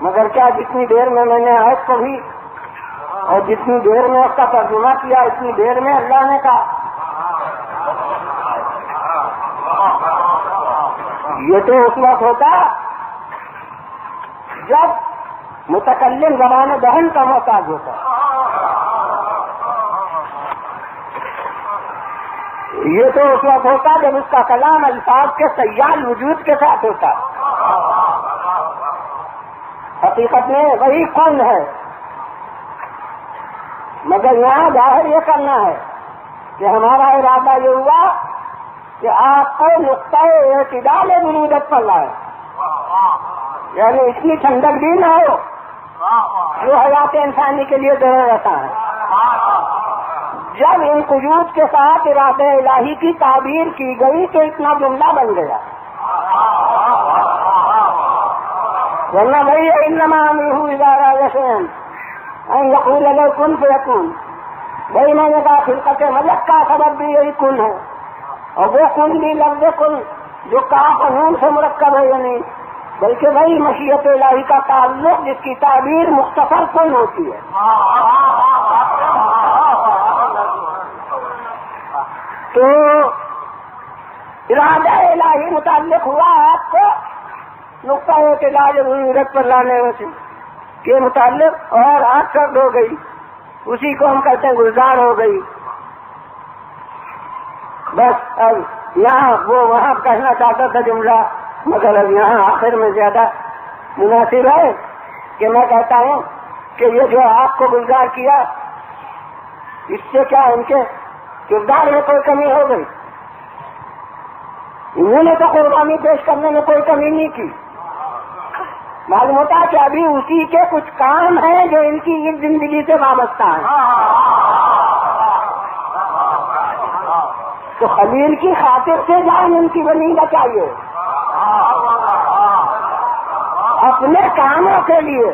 مگر کیا جتنی دیر میں نے آیت پڑھی اور جتنی دیر میں اس کا ترجمہ کیا اتنی دیر میں اللہ نے کہا. یہ تو اس وقت ہوتا جب متکلم زبان دہن کا محتاج ہوتا. یہ تو اس وقت ہوتا جب اس کا کلام الفاظ کے سیال وجود کے ساتھ ہوتا. حقیقت میں وہی کون ہے، مگر یہاں ظاہر یہ کرنا ہے کہ ہمارا ارادہ یہ ہوا کہ آپ کو نقطۂ اعتدال بنودت پر لائے، یعنی اتنی ٹھنڈک بھی نہ ہو جو حیات انسانی کے لیے ضرور رہتا ہے. جب ان قیود کے ساتھ ارادہ الہی کی تعبیر کی گئی تو اتنا جملہ بن گیا. ورنہ بھائی انما امرہ اذا اراد شیئا ان یقول له کن فیکون. بھائی میں نے کہا خلقت ملک کا سبب بھی یہی کن ہے، اور وہ کن بھی لفظ کن جو کاف اور نون سے مرکب ہے یعنی، بلکہ وہی مشیت الہی کا تعلق جس کی تعبیر مختصر کن ہوتی ہے. تو ارادہ الہی متعلق ہوا آپ کو نقطۂ اعتدال بنودت پر لانے سے کے متعلق، اور آنکھ سرد ہو گئی، اسی کو ہم کہتے ہیں گلزار ہو گئی. بس اب یہاں وہ وہاں کہنا چاہتا تھا جملہ، مگر اب یہاں آخر میں زیادہ مناسب ہے کہ میں کہتا ہوں کہ یہ جو آپ کو گلزار کیا اس سے کیا ان کے کردار میں کوئی کمی ہو گئی؟ انہوں نے تو قربانی پیش کرنے میں کوئی کمی نہیں کی. معلوم ہوتا ہے کہ ابھی اسی کے کچھ کام ہیں جو ان کی اس زندگی سے وابستہ ہیں. تو خلیل کی خاطر سے جان ان کی بنی بچائیے اپنے کاموں کے لیے.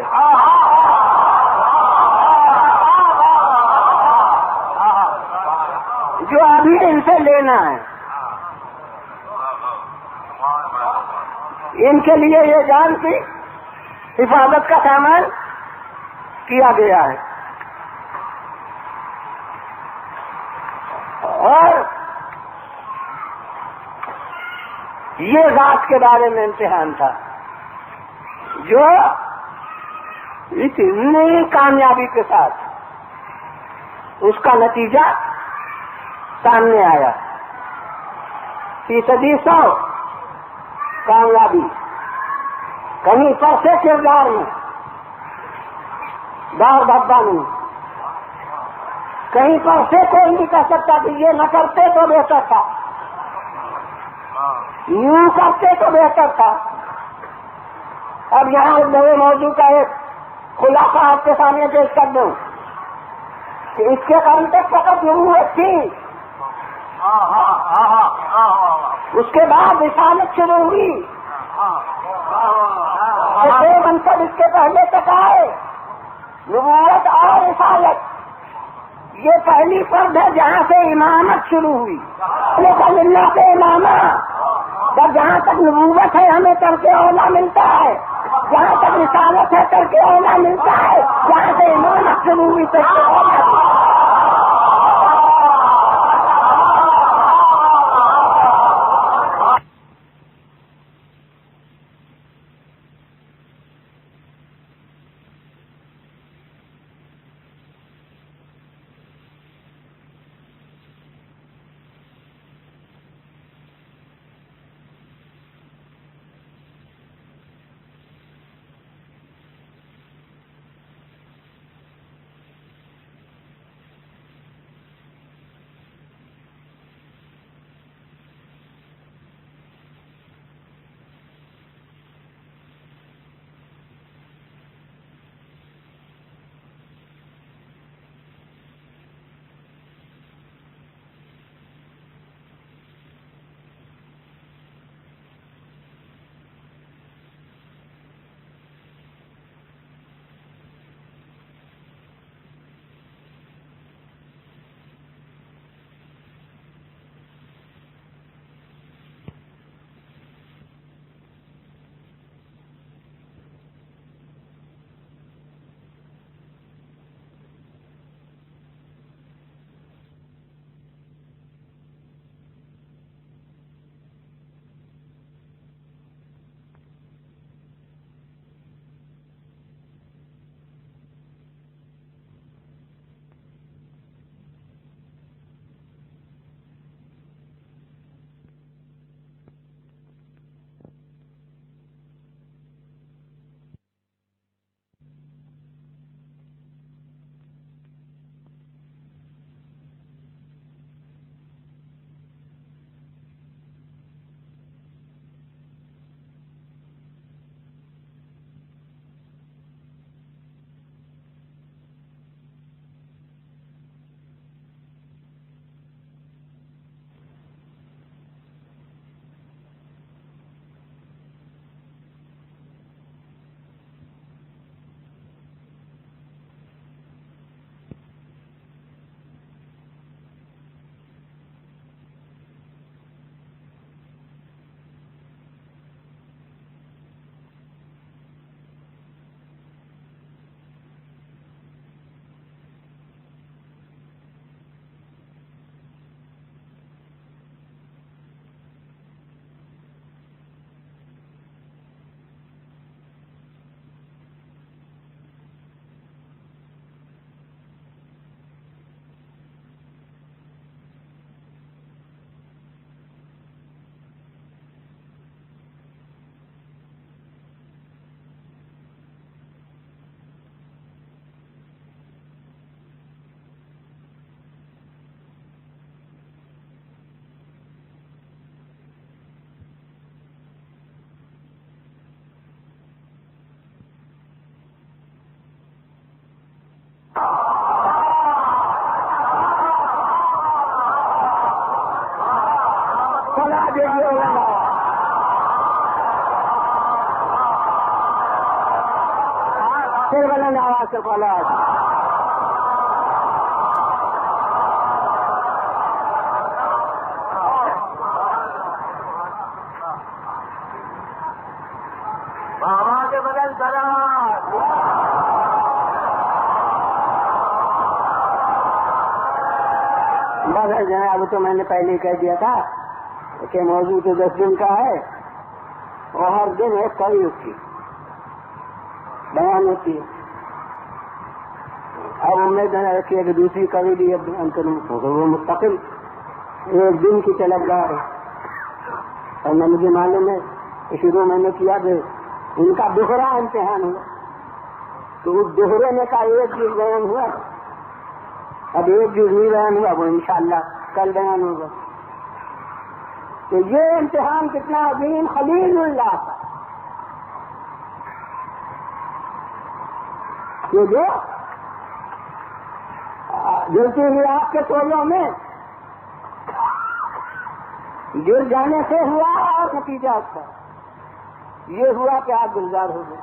جو ابھی ان سے لینا ہے ان کے لیے یہ جان کی حفاظت کا سامان کیا گیا ہے. اور یہ ذات کے بارے میں امتحان تھا جو اتنی کامیابی کے ساتھ اس کا نتیجہ سامنے آیا. 100% کامیابی کہیں پر سے کردار میں دار دھبا نہیں، کہیں پر سے کوئی نہیں کہہ سکتا کہ یہ نہ کرتے تو بہتر تھا، یوں کرتے تو بہتر تھا. اب یہاں نئے موضوع کا ایک خلاصہ آپ کے سامنے پیش کر دوں کہ اس کے کام تک فقط ضرورت تھی، اس کے بعد رسالت شروع ہوئی. دو منصب اس کے پہلے تک آئے، نبوت اور رسالت. یہ پہلی فرد ہے جہاں سے امامت شروع ہوئی، اللہ سے امامت. جہاں تک نبوت ہے ہمیں ترک اولا ملتا ہے، جہاں تک رسالت ہے ترک اولا ملتا ہے، جہاں سے امامت شروع ہوئی ترک اولا. پھر بلند آواز سے بولا بابا کے بدل کرا بس جناب تو میں نے پہلے کہہ دیا تھا کہ موضوع تو 10 دن کا ہے اور ہر دن ایک کڑی اس کی بیان ہوتی ہے. اب امید ہے کہ ایک دوسری کڑی بھی وہ مستقل ایک دن کی طلبگار ہے. اور مجھے معلوم ہے کہ شروع میں نے کیا کہ ان کا دوہرا امتحان ہوا تو اس دوہرے کا ایک جز بیان ہوا. اب ایک جز نہیں بیان ہوا وہ انشاءاللہ کل بیان ہوگا. تو یہ امتحان کتنا عظیم خلیل اللہ کا یہ جو جلتی ہوئی آپ کے ٹولوں میں گر جانے سے ہوا اور نتیجہ اس کا یہ ہوا کہ آپ گلزار ہو گئے.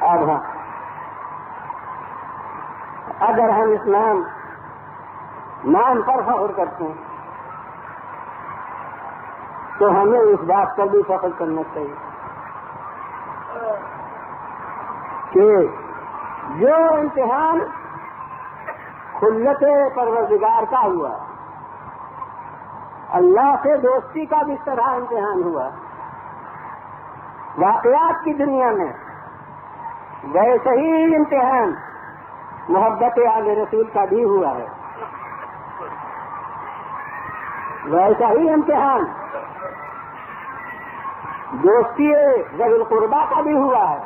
اب ہاں اگر ہم اسلام نام پر فخر کرتے ہیں تو ہمیں اس بات پر بھی فخر کرنا چاہیے کہ جو امتحان خلت پروردگار کا ہوا اللہ سے دوستی کا بھی اس طرح امتحان ہوا واقعات کی دنیا میں ویسے ہی امتحان محبت آل رسول کا بھی ہوا ہے. ویسا ہی امتحان دوستی ذوی القربا کا بھی ہوا ہے.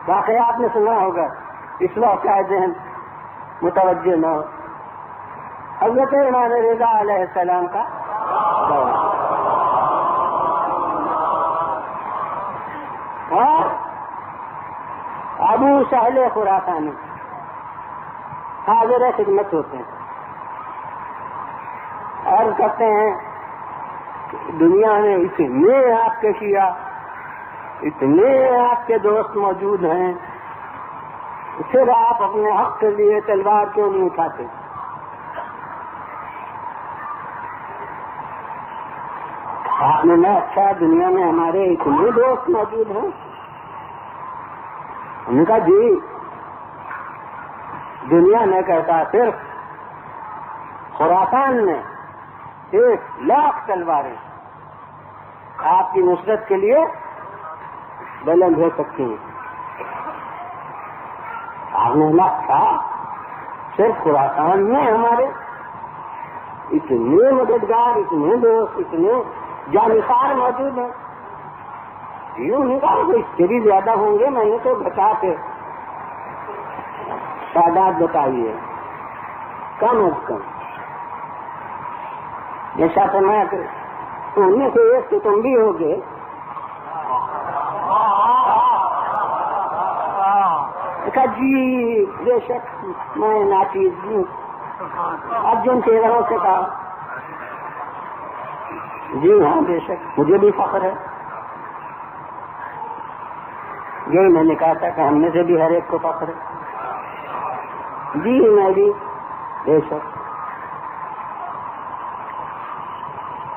واقعات نے سنا ہوگا اس وقت کا ذہن متوجہ نہ ہو. حضرت امام رضا علیہ السلام کا اور ابو سہل خراسانی حاضر خدمت ہوتے ہیں اور کہتے ہیں دنیا میں اتنے آپ کے شیعہ اتنے آپ کے دوست موجود ہیں پھر آپ اپنے حق کے لیے تلوار کیوں نہیں اٹھاتے؟ آپ نے نہ اچھا دنیا میں ہمارے اتنے دوست موجود ہیں. ان کا جی دنیا میں کہتا صرف خراسان میں 1,00,000 تلواریں آپ کی نصرت کے لیے بلند ہو سکتی ہیں. آپ نے نہ تھا صرف خراسان میں ہمارے اتنے مددگار اتنے دوست اتنے جانکار موجود ہیں. یوں نہیں کہا کہ اس سے بھی زیادہ ہوں گے. میں نے تو بتا کے تعداد بتائیے کم از کم جیسا فرمایا کہ ان میں سے ایک تو تم بھی ہوگے. کہا جی بے شک میں ناچیز ہوں. اب جن 13 سے کہا جی ہاں بے شک مجھے بھی فخر ہے. یہی میں نے کہا تھا کہ ہم میں سے بھی ہر ایک کو فخر ہے. جی میں بھی بے شک.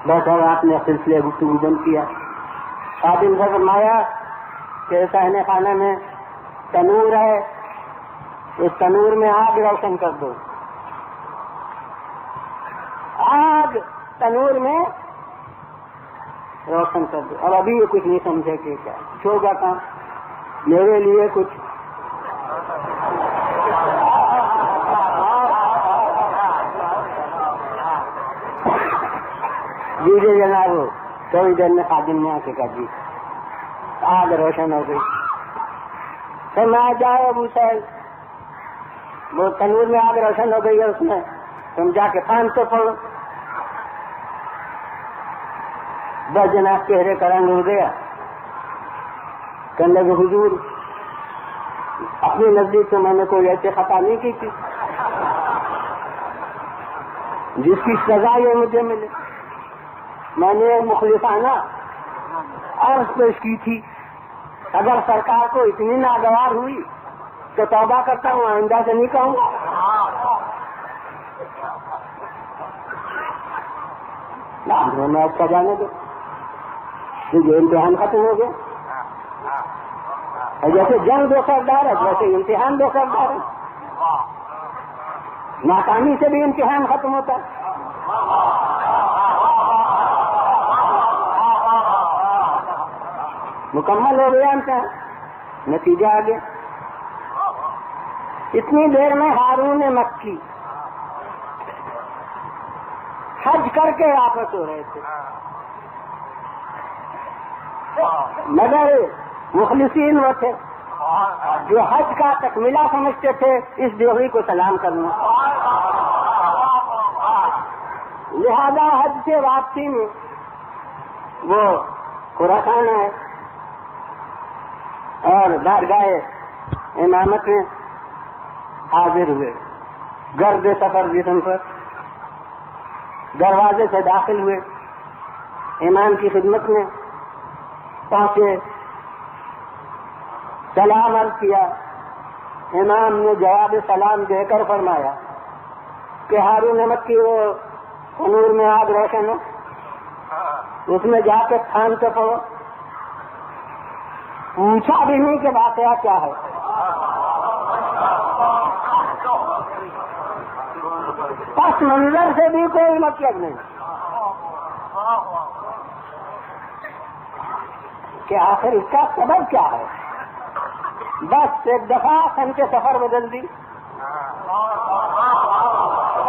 بس اب آپ نے سلسلے گفتگو بند کیا. خادم سے فرمایا کہ صحن خانہ میں تنور ہے اس تنور میں آگ روشن کر دو. آگ تنور میں روشن کر دو. اب ابھی یہ کچھ نہیں سمجھے کہ کیا ہوگا کام میرے لیے کچھ جی جناب تھوڑی دیر میں خادم نے آ کے کہا جی آگ روشن ہو گئی. پھر میں جاؤ ابو سہل وہ تنور میں آگ روشن ہو گئی ہے اس میں تم جا کے خان تو پڑھو. بس جناب چہرے کا رنگ اڑ گیا. کہنے لگے حضور اپنے نزدیک تو میں نے کوئی ایسے خطا نہیں کی تھی جس کی سزا یہ مجھے ملے. میں نے مخلصانہ عرض پیش کی تھی، اگر سرکار کو اتنی ناگوار ہوئی تو توبہ کرتا ہوں، آئندہ سے نہیں کہوں گا۔ میں اچھا جانے دو، یہ امتحان ختم ہو گیا۔ اور جیسے جنگ دو سردار ہے ویسے امتحان دو سردار ہے، ناکامی سے بھی امتحان ختم ہوتا ہے۔ مکمل ہو گیا امتحان، نتیجہ آ گیا۔ اتنی دیر میں ہارون مکی حج کر کے واپس ہو رہے تھے، مگر مخلصین وہ تھے جو حج کا تکملہ سمجھتے تھے اس ڈیوری کو سلام کرنا، لہذا حج سے واپسی میں وہ خراسان ہے اور بارگاہ امامت میں حاضر ہوئے، گرد سفر جسم پر دروازے سے داخل ہوئے، امام کی خدمت میں پہنچے، سلام عرض کیا۔ امام نے جواب سلام دے کر فرمایا کہ ہارون مکی وہ تنور میں آگ روشن ہے، اس میں جا کے تھان کے پڑو۔ پوچھا بھی نہیں کہ واقعہ کیا ہے، پس منظر سے بھی کوئی مطلب نہیں کہ آخر اس کا سبب کیا ہے۔ بس ایک دفعہ سن کے سفر بدل دی،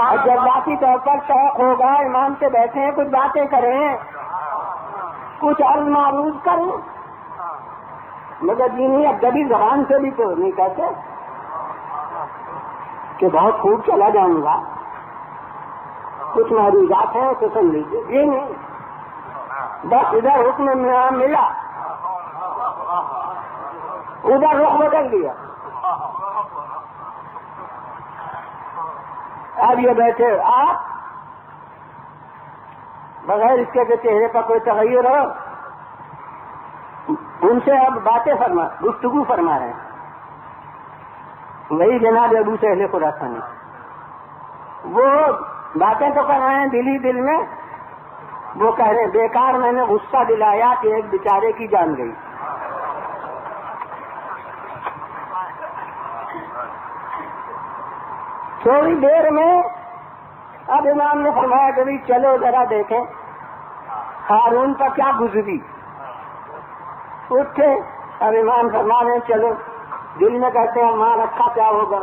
اور جذباتی طور پر شوق ہوگا امام سے بیٹھے ہیں، کچھ باتیں کریں، کچھ عرض معروض کریں، مگر دینی ادبی زبان سے بھی تو نہیں کہتے کہ بہت خوب چلا جاؤں گا، کچھ معروضات ہیں تو سن لیجیے، یہ نہیں، بس ادھر حکم میں ملا ادھر رخ بدل دیا۔ اب یہ بیٹھے آپ بغیر اس کے چہرے پر کوئی تغیر ہو، ان سے اب باتیں گفتگو فرما رہے ہیں، وہی جناب ابو سہل خراسانی، وہ باتیں تو کر رہے ہیں دل ہی دل میں، وہ کہہ رہے ہیں بیکار میں نے غصہ دلایا کہ ایک بیچارے کی جان گئی۔ تھوڑی دیر میں اب امام نے فرمایا کہ بھی چلو ذرا دیکھیں ہارون پر کیا گزری۔ اٹھے، اب امام فرما رہے ہیں چلو، دل میں کہتے ہیں ماں رکھا کیا ہوگا،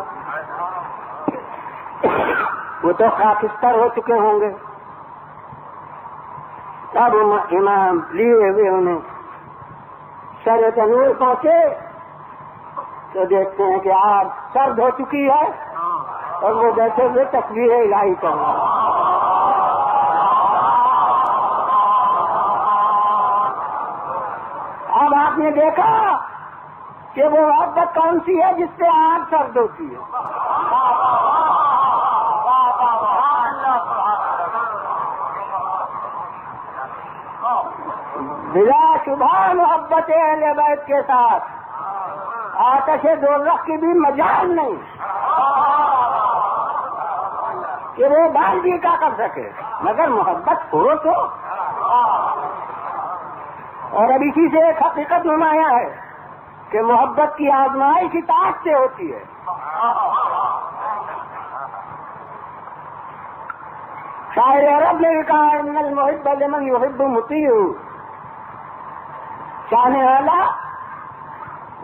وہ تو خاکستر ہو چکے ہوں گے۔ اب امام لیے ہوئے انہیں سر تنور پہنچے تو دیکھتے ہیں کہ آگ سرد ہو چکی ہے اور وہ بیٹھے ہوئے تصویر الہی کر رہے ہیں۔ اب آپ نے دیکھا کہ وہ محبت کون سی ہے جس سے آگ سرد ہوتی ہے۔ بلا شبہ محبت اہل بیت کے ساتھ آتش دوزخ کی بھی مجال نہیں کہ وہ بال بھی کیا کر سکے، مگر محبت ہو تو۔ اور اب اسی سے ایک حقیقت نمایاں ہے کہ محبت کی آزمائش اطاعت سے ہوتی ہے۔ شاعر عرب نے بھی کہا ان المحب لمن یحب مطیع، شان اعلیٰ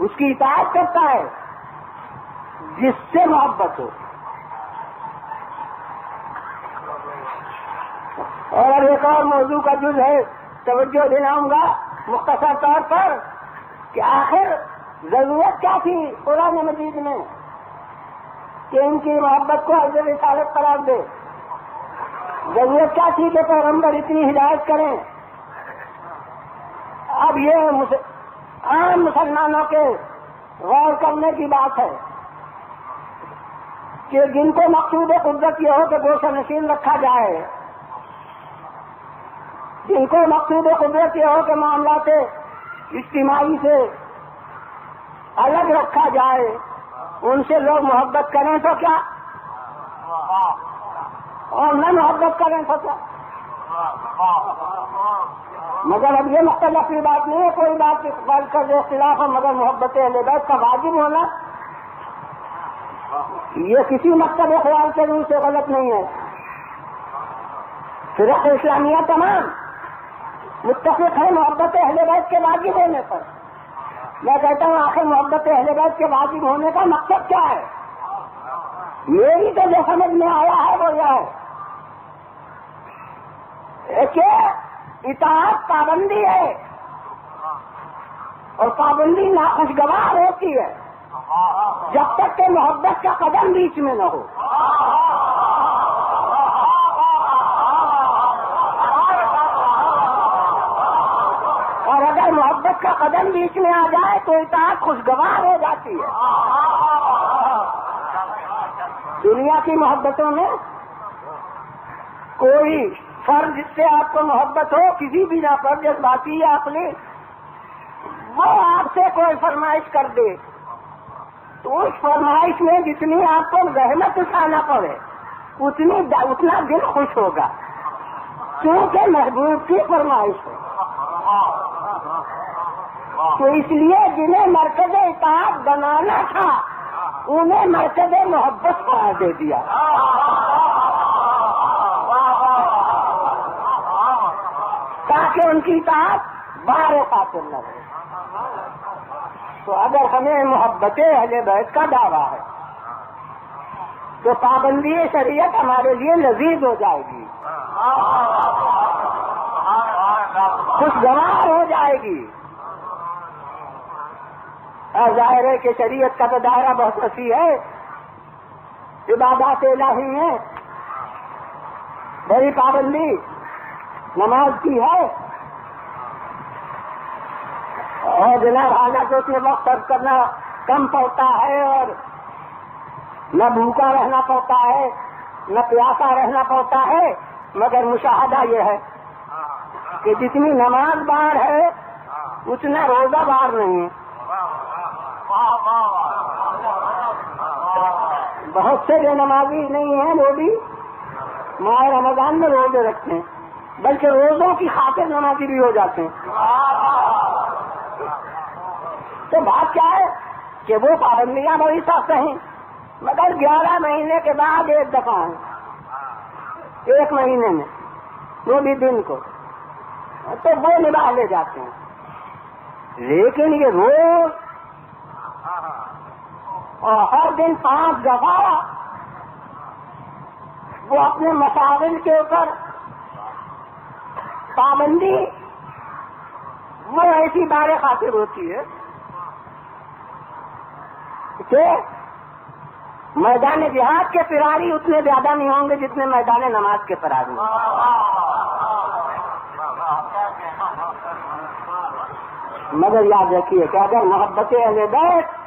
اس کی اطاعت کرتا ہے جس سے محبت ہو۔ اور ایک اور موضوع کا جز ہے، توجہ دلاؤں گا مختصر طور پر کہ آخر ضرورت کیا تھی قرآن مجید میں کہ ان کی محبت کو حضرت رسالت قرار دے، ضرورت کیا تھی کہ پیغمبر اتنی ہدایت کریں۔ اب یہ عام مسلمانوں کے غور کرنے کی بات ہے کہ جن کو مقصود قدرت یہ ہو کہ گوشہ نشین رکھا جائے، جن کو مقصود قدرت یہ ہو کہ معاملات اجتماعی سے الگ رکھا جائے، ان سے لوگ محبت کریں تو کیا، اور نہ محبت کریں تو کیا. مگر اب یہ مختلف کی بات نہیں ہے، کوئی بات اقبال کا جو اختلاف ہے، مگر محبت اہل بیت کا واجب ہونا یہ کسی مکتب خیال کے روح سے غلط نہیں ہے. فرق اسلامیہ تمام متفق ہے محبت اہل بیت کے واجب ہونے پر. میں کہتا ہوں آخر محبت اہل بیت کے واجب ہونے کا مقصد کیا ہے؟ میری تو جو سمجھ میں آیا ہے وہ یہ ہے کہ اطاعت پابندی ہے، اور پابندی ناخوشگوار ہوتی ہے جب تک کہ محبت کا قدم بیچ میں نہ ہو. اور اگر محبت کا قدم بیچ میں آ جائے تو اطاعت خوشگوار ہو جاتی ہے. دنیا کی محبتوں میں کوئی فرد جس سے آپ کو محبت ہو کسی بھی نہ پر جذباتی یا عقلی، وہ آپ سے کوئی فرمائش کر دے تو اس فرمائش میں جتنی آپ کو زحمت اٹھانا پڑے اتنا دل خوش ہوگا، کیونکہ محبوب کی فرمائش ہے. تو اس لیے جنہیں مرکز اطاعت بنانا تھا انہیں مرکز محبت قرار دے دیا. تاکہ ان کی اطاعت باہر خاطر نہ رہے. تو اگر ہمیں محبت اہل بیت کا دعویٰ ہے تو پابندی شریعت ہمارے لیے لذیذ ہو جائے گی، خوشگوار ہو جائے گی. اور ظاہر ہے کہ شریعت کا تو دائرہ بہت وسیع ہے، عبادات الہی میں بڑی پابندی نماز کی ہے، اور جناب حالانکہ اس میں وقت صرف کرنا کم پڑتا ہے، اور نہ بھوکا رہنا پڑتا ہے نہ پیاسا رہنا پڑتا ہے، مگر مشاہدہ یہ ہے کہ جتنی نماز بار ہے اتنا روزہ بار نہیں ہے. بہت سے جو نمازی نہیں ہیں وہ بھی ماہ رمضان میں روزے رکھتے ہیں، بلکہ روزوں کی خاطر نمازی بھی ہو جاتے ہیں. تو بات کیا ہے کہ وہ پابندیاں بڑی سخت ہیں، مگر 11 مہینے کے بعد ایک دفعہ ہے، ایک مہینے میں وہ بھی دن کو، تو وہ نبھا لے جاتے ہیں. لیکن یہ روز اور ہر دن 5 دفعہ وہ اپنے مسائل کے اوپر پابندی وہ ایسی بار خاطر ہوتی ہے کہ میدان جہاد کے فراری اتنے زیادہ نہیں ہوں گے جتنے میدان نماز کے فراری. مگر یاد رکھیے کہ اگر محبت اہل بیت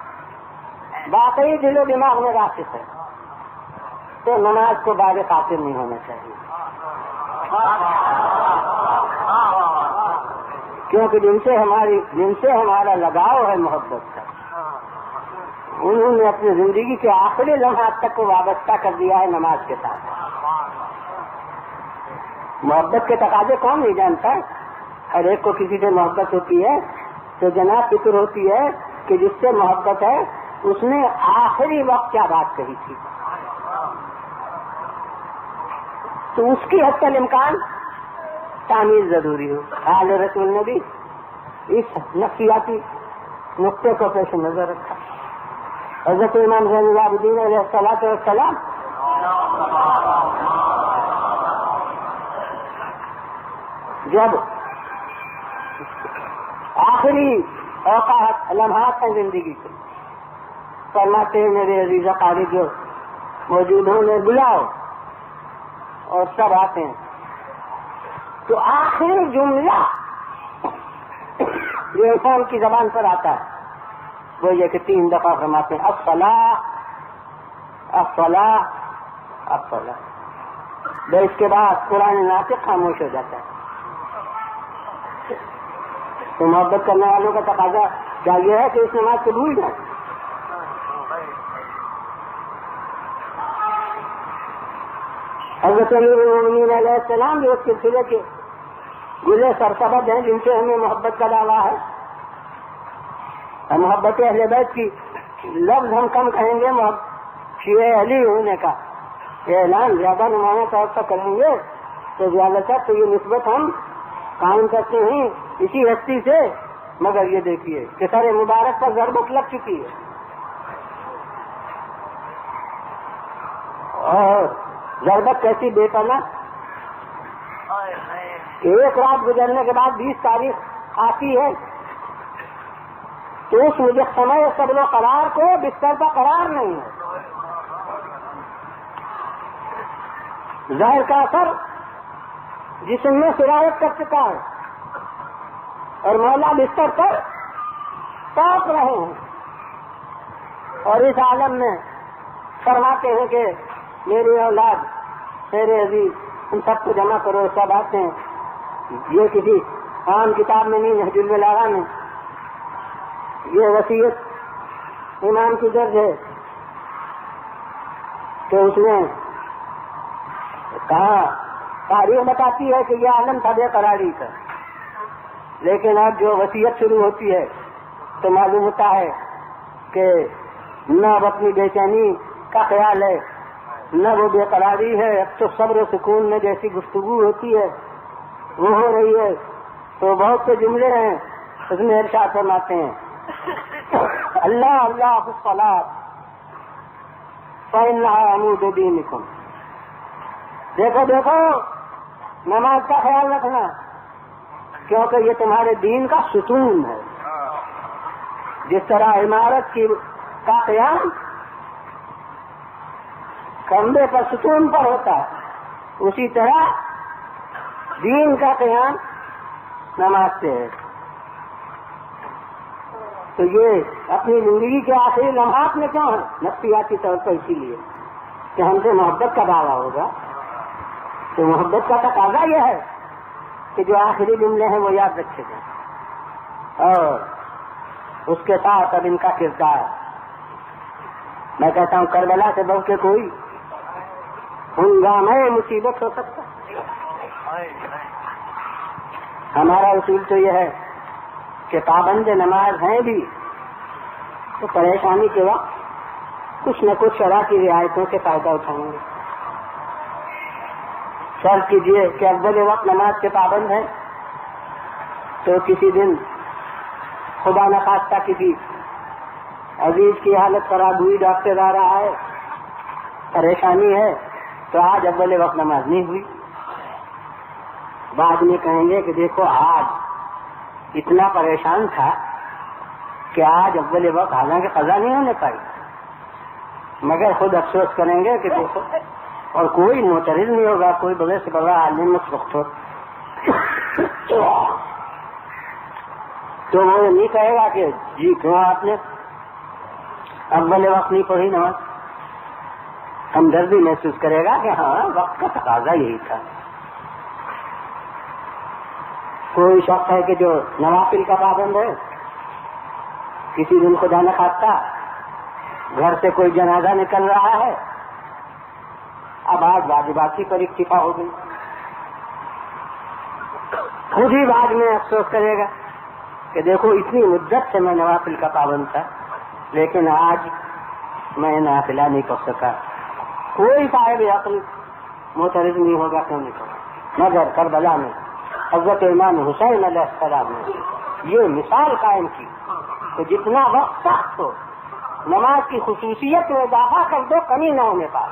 واقعی دل و دماغ میں راسخ ہے تو نماز کو بار خاطر نہیں ہونا چاہیے، کیونکہ جن سے ہمارا لگاؤ ہے محبت کا، انہوں نے اپنی زندگی کے آخری لمحات تک کو وابستہ کر دیا ہے نماز کے ساتھ. محبت کے تقاضے کون نہیں جانتا؟ ہر ایک کو کسی سے محبت ہوتی ہے تو جناب فکر ہوتی ہے کہ جس سے محبت ہے اس نے آخری وقت کیا بات کہی تھی، تو اس کی حد تک امکان تعمیر ضروری ہو. آل رسول نے بھی اس نفسیاتی نقطے کو پیش نظر رکھا. حضرت امام زین العابدین علیہ السلام جب آخری اوقات لمحات ہیں زندگی کے، فرماتے ہیں میرے عزیز قاری جو موجود ہوں انہیں بلاؤ، اور سب آتے ہیں. تو آخری جملہ جو انسان کی زبان پر آتا ہے وہ یہ کہ 3 دفعہ فرماتے ہیں الصلاۃ الصلاۃ الصلاۃ. اس کے بعد قرآن ناطق خاموش ہو جاتا ہے. تو محبت کرنے والوں کا تقاضا کیا یہ ہے کہ اس نماز کو بھول جائیں؟ حضرت امیر المومنین علیہ السلام بھی اس سلسلے کے گلے سرسبد ہیں جن سے ہمیں محبت کا دعویٰ ہے. محبت اہل بیت کی لفظ ہم کم کہیں گے، شیعہ علی ہونے کا اعلان زیادہ نمایاں طور پر کریں گے تو زیادہ تر تو یہ نسبت ہم قائم کرتے ہیں اسی ہستی سے. مگر یہ دیکھیے کہ سر مبارک پر ضربت لگ چکی ہے اور ضربت کیسی بے پناہ. ایک رات گزرنے کے بعد 20 تاریخ آتی ہے تو اس مجسمہ صبر و قرار کو بستر کا قرار نہیں ہے. زہر کا اثر جسم میں سرایت کر چکا ہے اور مولا بستر پر تاپ رہے ہیں اور اس عالم میں فرماتے ہیں کہ میری اولاد میرے عزیز ان سب کو جمع کرو. سب آتے ہیں. یہ کسی عام کتاب میں نہیں، نہج البلاغہ میں یہ وصیت امام کی درج ہے کہ اس نے کہا تاریخ بتاتی ہے کہ یہ عالم تھا بے قراری کا، لیکن اب جو وصیت شروع ہوتی ہے تو معلوم ہوتا ہے کہ نہ اب اپنی بے چینی کا خیال ہے نہ وہ بے قراری ہے. اب تو صبر و سکون میں جیسی گفتگو ہوتی ہے وہ ہو رہی ہے. تو بہت سے جملے ہیں اس میں ارشاد فرماتے ہیں اللہ اللہ فی الصلاۃ فإنها عمود دینکم. دیکھو دیکھو نماز کا خیال رکھنا کیونکہ یہ تمہارے دین کا ستون ہے. جس طرح عمارت کا قیام کمرے پر ستون پر ہوتا ہے اسی طرح دین کا قیام نماز سے ہے. تو یہ اپنی زندگی کے آخری لمحات میں کیوں ہے؟ نفسیاتی طور پر اسی لیے کہ ہم سے محبت کا دعویٰ ہوگا تو محبت کا تقاضا یہ ہے کہ جو آخری جملے ہیں وہ یاد رکھے جائیں اور اس کے ساتھ اب ان کا کردار. میں کہتا ہوں کربلا سے بڑھ کے کوئی ہنگامہ مصیبت ہو سکتا. ہمارا اصول تو یہ ہے کہ پابند نماز ہیں بھی تو پریشانی کے وقت کچھ نہ کچھ شرع کی رعایتوں سے فائدہ اٹھائیں گے. فرض کیجیے کہ اول وقت نماز کے پابند ہیں تو کسی دن خدا نخواستہ کسی عزیز کی حالت خراب ہوئی، ڈاکٹر آ رہا ہے، پریشانی ہے تو آج اول وقت نماز نہیں ہوئی. بعد میں کہیں گے کہ دیکھو آج اتنا پریشان تھا کہ آج اول وقت حالانکہ قضا نہیں ہونے پائی، مگر خود افسوس کریں گے کہ دیکھو. اور کوئی معترض نہیں ہوگا، کوئی بڑے سے بڑا عالم اس وقت ہو تو وہ نہیں کہے گا کہ جی کیوں آپ نے اول وقت نہیں پڑھی نماز. ہمدردی محسوس کرے گا کہ ہاں وقت کا تقاضا یہی تھا. کوئی شخص ہے کہ جو نوافل کا پابند ہے، کسی دن خدا نہ خواستہ گھر سے کوئی جنازہ نکل رہا ہے، اب آج واجباتی پر اکتفا ہو گئی، خود ہی بعد میں افسوس کرے گا کہ دیکھو اتنی مدت سے میں نوافل کا پابند تھا لیکن آج میں نافلہ نہیں کر سکا. کوئی صاحب عقل معترض نہیں ہوگا، کیوں نہیں ہوگا. مگر کربلا میں حضرت امام حسین علیہ السلام نے یہ مثال قائم کی کہ جتنا وقت سخت ہو نماز کی خصوصیت میں اضافہ کر دو، کمی نہ ہونے پائے.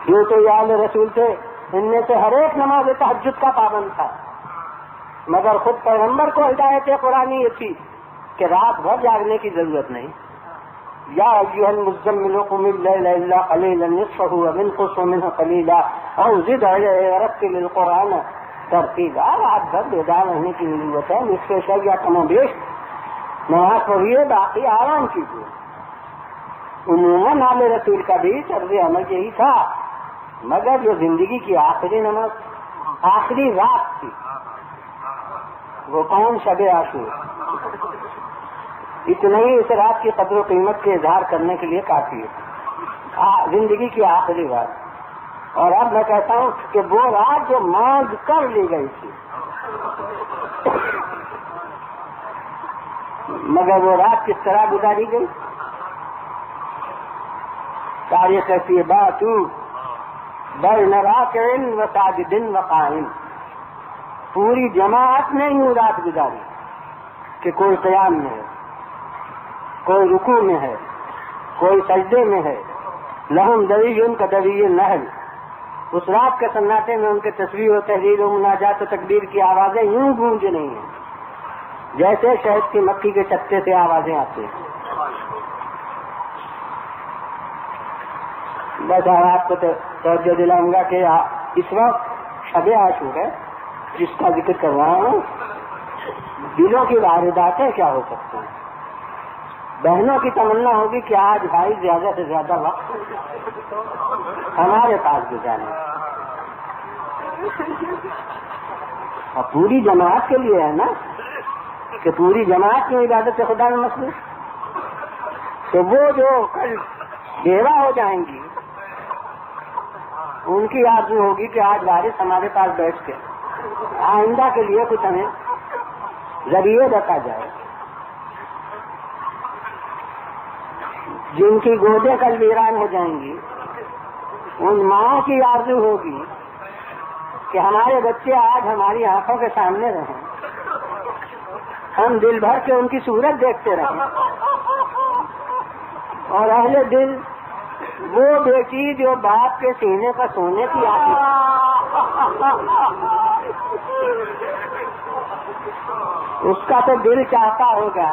جو تو یہ آل رسول تھے ان میں سے ہر ایک نماز تہجد کا پابند تھا، مگر خود پیغمبر کو ہدایت قرآنی یہ تھی کہ رات بھر جاگنے کی ضرورت نہیں. یا ایھا المزمل قم اللیل الا قلیلا نصفه وانقص منه قلیلا او زد علیہ ورتل القرآن ترتیلا. رات بھر بیدار رہنے کی ضرورت ہے، نصف شب یا کم و بیش نماز پڑھیے، باقی آرام کیجیے. عموماً آل رسول کا بھی طرز عمل یہی تھا، مگر جو زندگی کی آخری نماز آخری رات تھی، وہ کون شب عاشور، اتنا ہی اس رات کی قدر و قیمت کے اظہار کرنے کے لیے کافی ہے، زندگی کی آخری رات۔ اور اب میں کہتا ہوں کہ وہ رات جو مانگ کر لی گئی تھی، مگر وہ رات کس طرح گزاری گئی؟ تاریخ ایسی بات بین راکع و ساجد و قائم، پوری جماعت نے یوں رات گزاری کہ کوئی قیام میں ہے، کوئی رکوع میں ہے، کوئی سجدے میں ہے، لہم دوی کا دوی النحل، اس رات کے سناٹے میں ان کے تسبیح و تحلیل و مناجات و تکبیر کی آوازیں یوں گونج رہی ہیں جیسے شہد کی مکھی کے چتے سے آوازیں آتی ہیں۔ بس آپ کو توجہ دلاؤں گا کہ اس وقت شب عاشور ہے جس کا ذکر کر رہا ہوں، دلوں کی وارداتیں کیا ہو سکتی ہیں۔ بہنوں کی تمنا ہوگی کہ آج بھائی زیادہ سے زیادہ وقت ہمارے پاس گزارے، اور پوری جماعت کے لیے ہے نا کہ پوری جماعت کی عبادت خدا میں مصروف، تو وہ جو کل بیوہ ہو جائیں گی ان کی آرزو ہوگی کہ آج وارث ہمارے پاس بیٹھ کے آئندہ کے لیے کچھ ہمیں ذریعے بتا جائے۔ جن کی گودیں کل ویران ہو جائیں گی ان ماں کی آرزو ہوگی کہ ہمارے بچے آج ہماری آنکھوں کے سامنے رہیں، ہم دل بھر کے ان کی صورت دیکھتے رہیں، اور اہل دل وہ بیٹی جو باپ کے سینے پر سونے کی آتی اس کا تو دل چاہتا ہوگا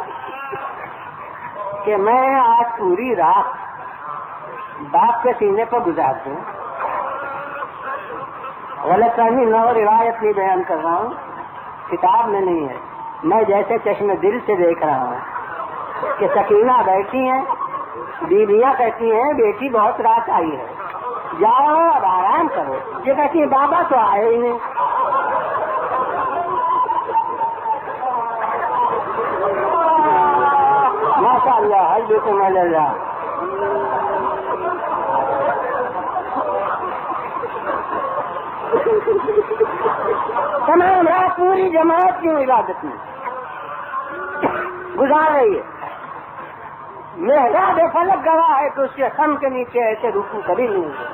کہ میں آج پوری رات باپ کے سینے پر گزار دوں۔ غلط فہمی نہ ہو، روایت نہیں بیان کر رہا ہوں، کتاب میں نہیں ہے، میں جیسے چشم دل سے دیکھ رہا ہوں کہ سکینہ بیٹھی ہیں، بیویاں کہتی ہیں بیٹی بہت رات آئی ہے، جاؤ اب آرام کرو، یہ کہتی ہیں بابا تو آئے ہی نہیں۔ ماشاء اللہ، حجکم اللہ۔ تمام رات پوری جماعت کی عبادت میں گزار رہی ہے، محراب فلک گواہ ہے کہ اس کے خم کے نیچے ایسے رکوع کبھی نہیں ہوئے،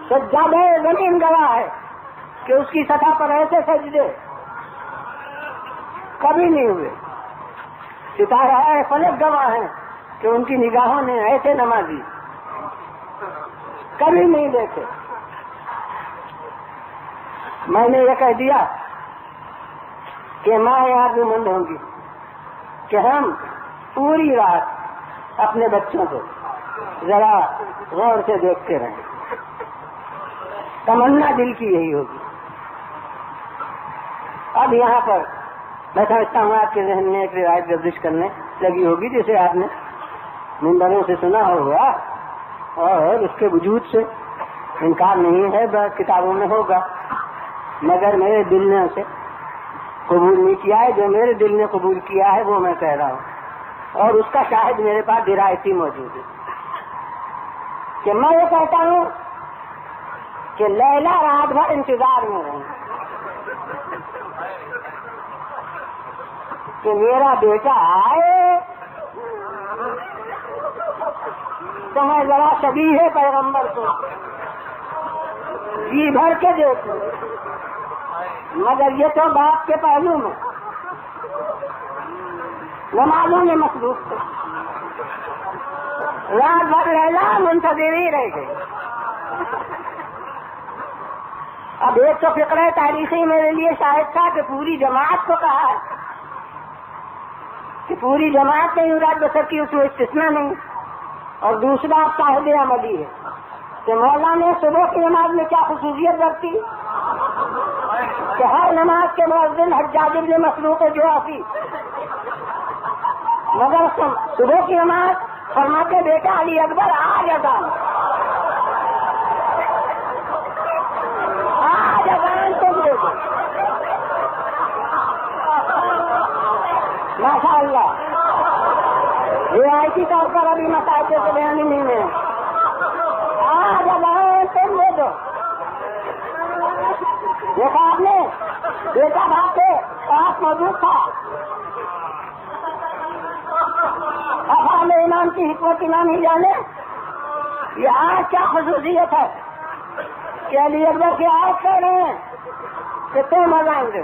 سجادہ زمین گواہ ہے کہ اس کی سطح پر ایسے سجدے کبھی نہیں ہوئے، ستارہ فلک گواہ ہے کہ ان کی نگاہوں نے ایسے نمازی کبھی نہیں دیکھے۔ میں نے یہ کہہ دیا کہ ماں آرزو مند ہوں گی کہ ہم پوری رات اپنے بچوں کو ذرا غور سے دیکھتے رہیں، تمنا دل کی یہی ہوگی۔ اب یہاں پر میں سمجھتا ہوں آپ کے ذہن میں ایک روایت گردش کرنے لگی ہوگی جسے آپ نے منبروں سے سنا ہوگا اور اس کے وجود سے انکار نہیں ہے، بس کتابوں میں ہوگا، مگر میرے دل نے اسے قبول نہیں کیا ہے۔ جو میرے دل نے قبول کیا ہے وہ میں کہہ رہا ہوں، اور اس کا شاہد میرے پاس درایتی موجود ہے کہ میں یہ کہتا ہوں کہ لیلا رات بھر انتظار میں رہی کہ میرا بیٹا آئے تو میں ذرا شبیہ پیغمبر کو جی بھر کے دیکھوں، مگر یہ تو باپ کے پہلو میں نمازوں میں مصروف تھے، رات بھر لیلا منتظر ہی رہ گئی۔ اب ایک تو فقرہ تاریخی میرے لیے شاہد تھا کہ پوری جماعت کو کہا ہے کہ پوری جماعت نے یوں رات بسر کی، اس میں استثناء نہیں، اور دوسرا صاحب عملی ہے کہ مولا نے صبح کی نماز میں کیا خصوصیت رکھتی کہ ہر نماز کے مؤذن حجاج بن مسروق جعفی، مگر صبح کی نماز فرماتے بیٹا علی اکبر آ جاتا، ہوگا. رعایتی طور پر ابھی مسائل سے بیان نہیں ہے. جب آئے تم لے دو. دیکھا آپ نے بیٹا باپ کے پاس موجود تھا. اب ہم ایمان کی حکمت ایمان ہی جانے. یہ آج کیا خصوصیت ہے کہ علی اکبر کی آج کہہ رہے ہیں کہ تم مزائیں گے.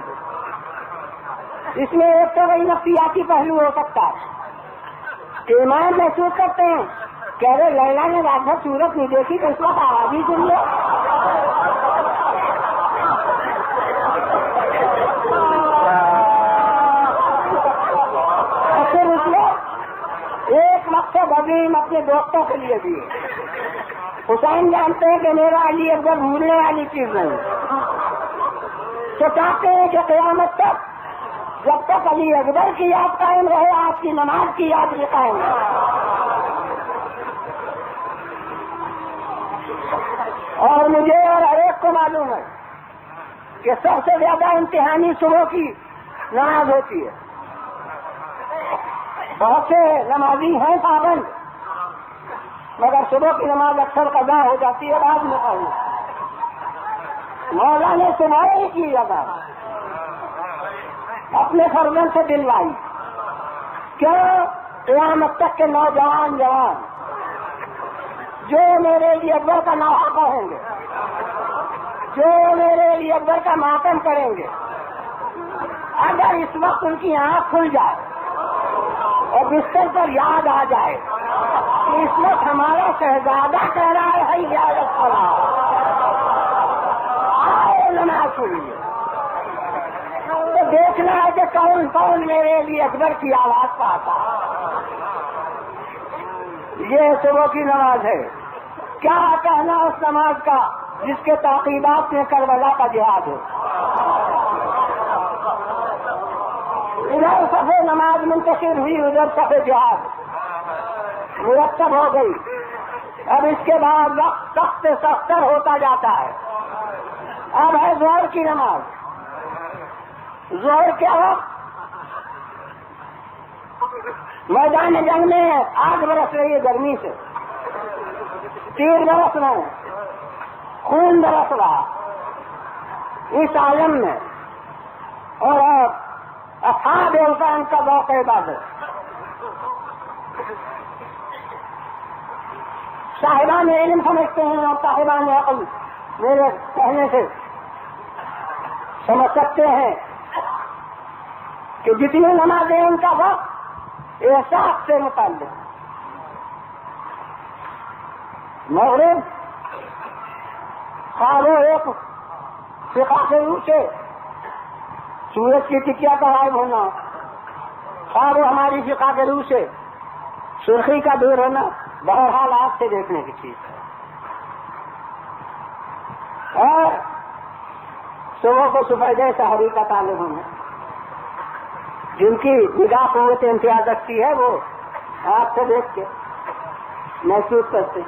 اس میں ایک تو وہی نفسیاتی پہلو ہو سکتا ہے کہ ایمان محسوس کرتے ہیں کہ ارے لیلا نے رات بھر صورت نہیں دیکھی تو اس وقت آواز ہی سن لو. اور پھر اس میں ایک مقصد عظیم اپنے دوستوں کے لیے بھی ہے. حسین جانتے ہیں کہ میرا علی اکبر بھولنے والی چیز نہیں. تو چاہتے ہیں کہ قیامت تک جب تک علی اکبر کی یاد قائم رہے آپ کی نماز کی یاد بھی قائم رہے. اور مجھے اور ہر ایک کو معلوم ہے کہ سب سے زیادہ امتحانی صبح کی نماز ہوتی ہے. بہت سے نمازی ہیں پابند مگر صبح کی نماز اکثر قضا ہو جاتی ہے بعد میں. مولا نے صبح ہی کی ادا اپنے فرزند سے دلوائی. کیوں؟ قیامت تک کے نوجوان جوان جو میرے لیے اکبر کا نوحہ کہیں گے, جو میرے لیے اکبر کا ماتم کریں گے, اگر اس وقت ان کی آنکھ کھل جائے اور بستر پر یاد آ جائے کہ اس وقت ہمارا شہزادہ کہہ رہا ہے یاد پڑا آئے نماز پڑھیے, تو دیکھنا ہے کہ کون کون میرے لیے اکبر کی آواز پاتا. یہ صبح کی نماز ہے. کیا کہنا اس نماز کا جس کے تعقیبات میں کربلا کا جہاد ہو. ادھر صفحے نماز منتشر ہوئی, ادھر صفحے جہاد مرتب ہو گئی. اب اس کے بعد وقت سخت سے سختر ہوتا جاتا ہے. اب ہے ظہر کی نماز. ظہر کیا وقت میدان جنگ میں آگ برس رہی ہے گرمی سے, تیر برس رہے ہیں, خون برس رہا اس عالم میں, اور اصحاب انسان کا ذوق عبادت. صاحبان علم سمجھتے ہیں اور صاحبان عقل میرے کہنے سے سمجھ سکتے ہیں کہ جتنی نمازیں ان کا وقت احساس سے متعلق. مغرب خالو ایک فقہ کے روح سے سورج کی ٹکیا کا غائب ہونا, خالو ہماری فقہ کے روح سے سرخی کا دور ہونا, بہرحال آپ سے دیکھنے کی چیز ہے. اور صبح کو سفیدے سحری کا تعلق ہونا, جن کی نگاہ قوت امتیاز رکھتی ہے وہ آپ سے دیکھ کے محسوس کرتے,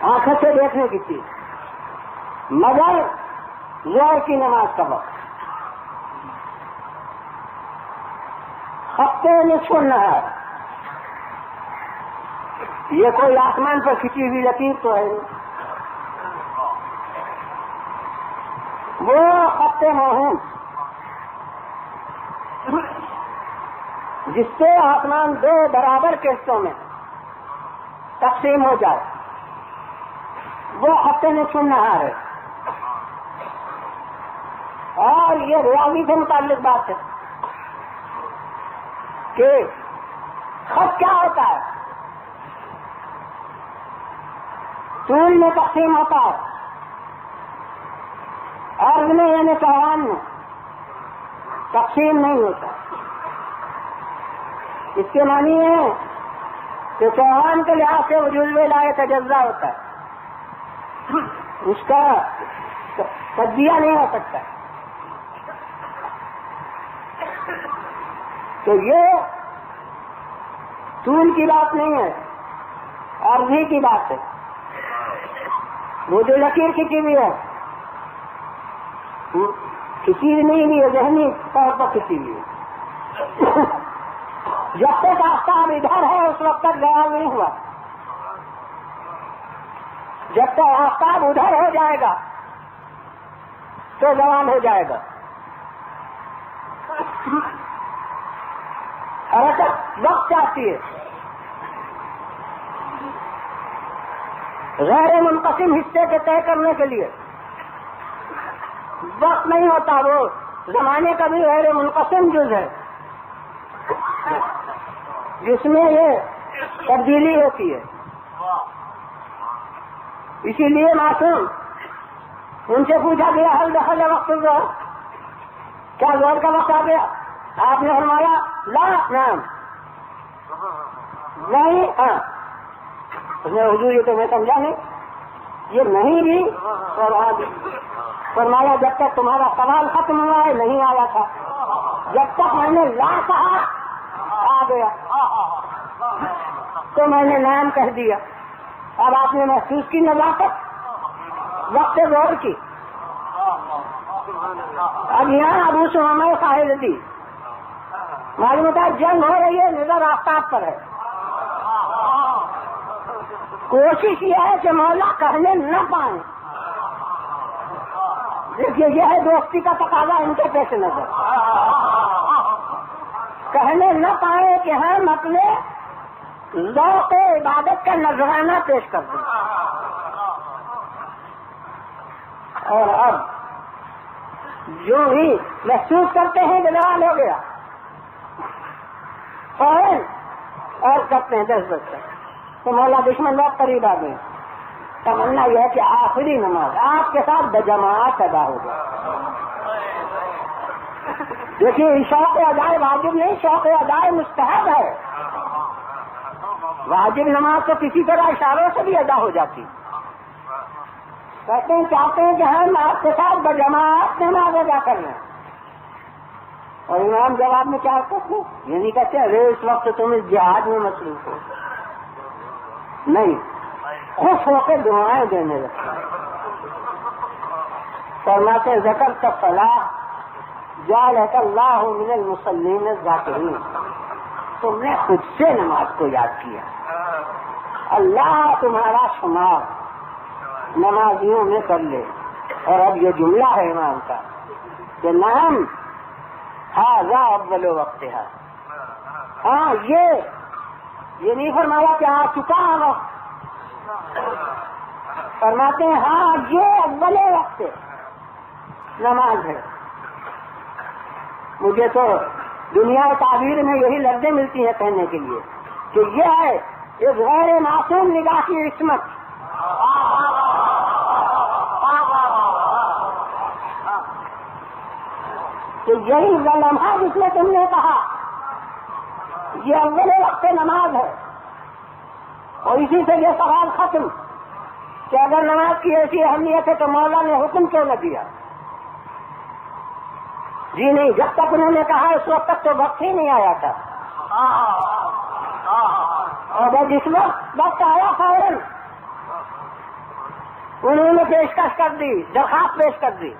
آنکھوں سے دیکھنے کی چیز. مگر ظہر کی نماز کا وقت ہفتے نصف النہار, یہ کوئی آسمان پر کھینچی ہوئی لکیر تو ہے نہیں, وہ خط مہم جس سے آسمان دو برابر قسطوں میں تقسیم ہو جائے, وہ خط نصف النہار ہے. اور یہ ریاضی سے متعلق بات ہے کہ خط کیا ہوتا ہے, طول میں تقسیم ہوتا ہے, عرض میں یعنی سوان میں تقسیم نہیں ہوتا. اس کے معنی ہے کہ چوہان کے لحاظ سے وجود میں لائے تجزا ہوتا ہے, اس کا تجزیہ نہیں ہو سکتا. تو یہ طول کی بات نہیں ہے, عرضی کی بات ہے. وہ جو لکیر کھینچی ہوئی ہے کھینچی نہیں ہوئی ہے, ذہنی طور پر کھینچی ہوئی ہے. جب تک آفتاب ادھر ہے اس وقت تک زوال نہیں ہوا. جب تک آفتاب ادھر ہو جائے گا تو زوال ہو جائے گا. حرکت وقت چاہتی ہے. غیر منقسم حصے کے طے کرنے کے لیے وقت نہیں ہوتا. وہ زمانے کا بھی غیر منقسم جز ہے جس میں یہ تبدیلی ہوتی ہے. اسی لیے معصوم ان سے پوچھا گیا حل دخل وقت الظہر، کیا ظہر کا وقت آ گیا؟ آپ نے فرمایا لا نعم نہیں. ہاں اس نے حضور یہ تو میں سمجھا نہیں، یہ نہیں بھی اور ہاں بھی. فرمایا جب تک تمہارا سوال ختم ہوا ہے نہیں آیا تھا، جب تک میں نے لا کہا آ گیا تو میں نے نام کہہ دیا. اب آپ نے محسوس کی نزاکت وقت ظہر کی. اب یہاں ابو سمامہ قائل دی معلوم ہوتا ہے جنگ ہو رہی ہے، نظر آفتاب پر ہے. کوشش یہ ہے کہ مولا کہنے نہ پائیں. دیکھیے یہ ہے دوستی کا تقاضا ان کے پیش نظر، کہنے نہ پائے کہ ہم اپنے ذوق عبادت کا نذرانہ پیش کر دیں. اور اب جو ہی محسوس کرتے ہیں کہ زوال ہو گیا فوراً اور کرتے ہیں 10 بج تک تو مولا دشمن بہت قریب آ گئے. تمنا یہ ہے کہ آخری نماز آپ کے ساتھ بجماعت ادا ہو جائے. دیکھیے شوق ادائے واجب نہیں، شوق ادائے مستحب ہے. واجب نماز تو کسی طرح اشاروں سے بھی ادا ہو جاتی. کہتے ہیں چاہتے ہیں کہ ہم آپ کے ساتھ بجماعت نماز ادا کر لیں. اور امام جواب میں کیا کہتے ہیں؟ یہ نہیں کہتے ارے اس وقت تم اس جہاد میں مصروف ہو. نہیں، خوش ہو کے دعائیں دینے لگتے. فرماتے ذکر کا فلاح جعلک اللہ من المصلین الذاکرین. تم نے خود سے نماز کو یاد کیا، اللہ تمہارا شمار نمازیوں میں کر لے. اور اب یہ جملہ ہے امام کا کہ نام ھذا اول وقت ہے. ہاں یہ نہیں فرمایا کہ آ چکا وقت، فرماتے ہیں ہاں یہ اول وقت نماز ہے. مجھے تو دنیا تعبیر میں یہی لفظیں ملتی ہیں کہنے کے لیے کہ یہ ہے ایک غیر معصوم نگاہ کی عصمت. کہ یہی لمحہ جس میں تم نے کہا یہ اول وقت نماز ہے. اور اسی سے یہ سوال ختم کہ اگر نماز کی ایسی اہمیت ہے تو مولا نے حکم کیوں نہ دیا؟ جی نہیں، جب تک انہوں نے کہا اس وقت تک تو وقت ہی نہیں آیا تھا. اور جس وقت آیا فوراً انہوں نے پیشکش کر دی، درخواست پیش کر دی.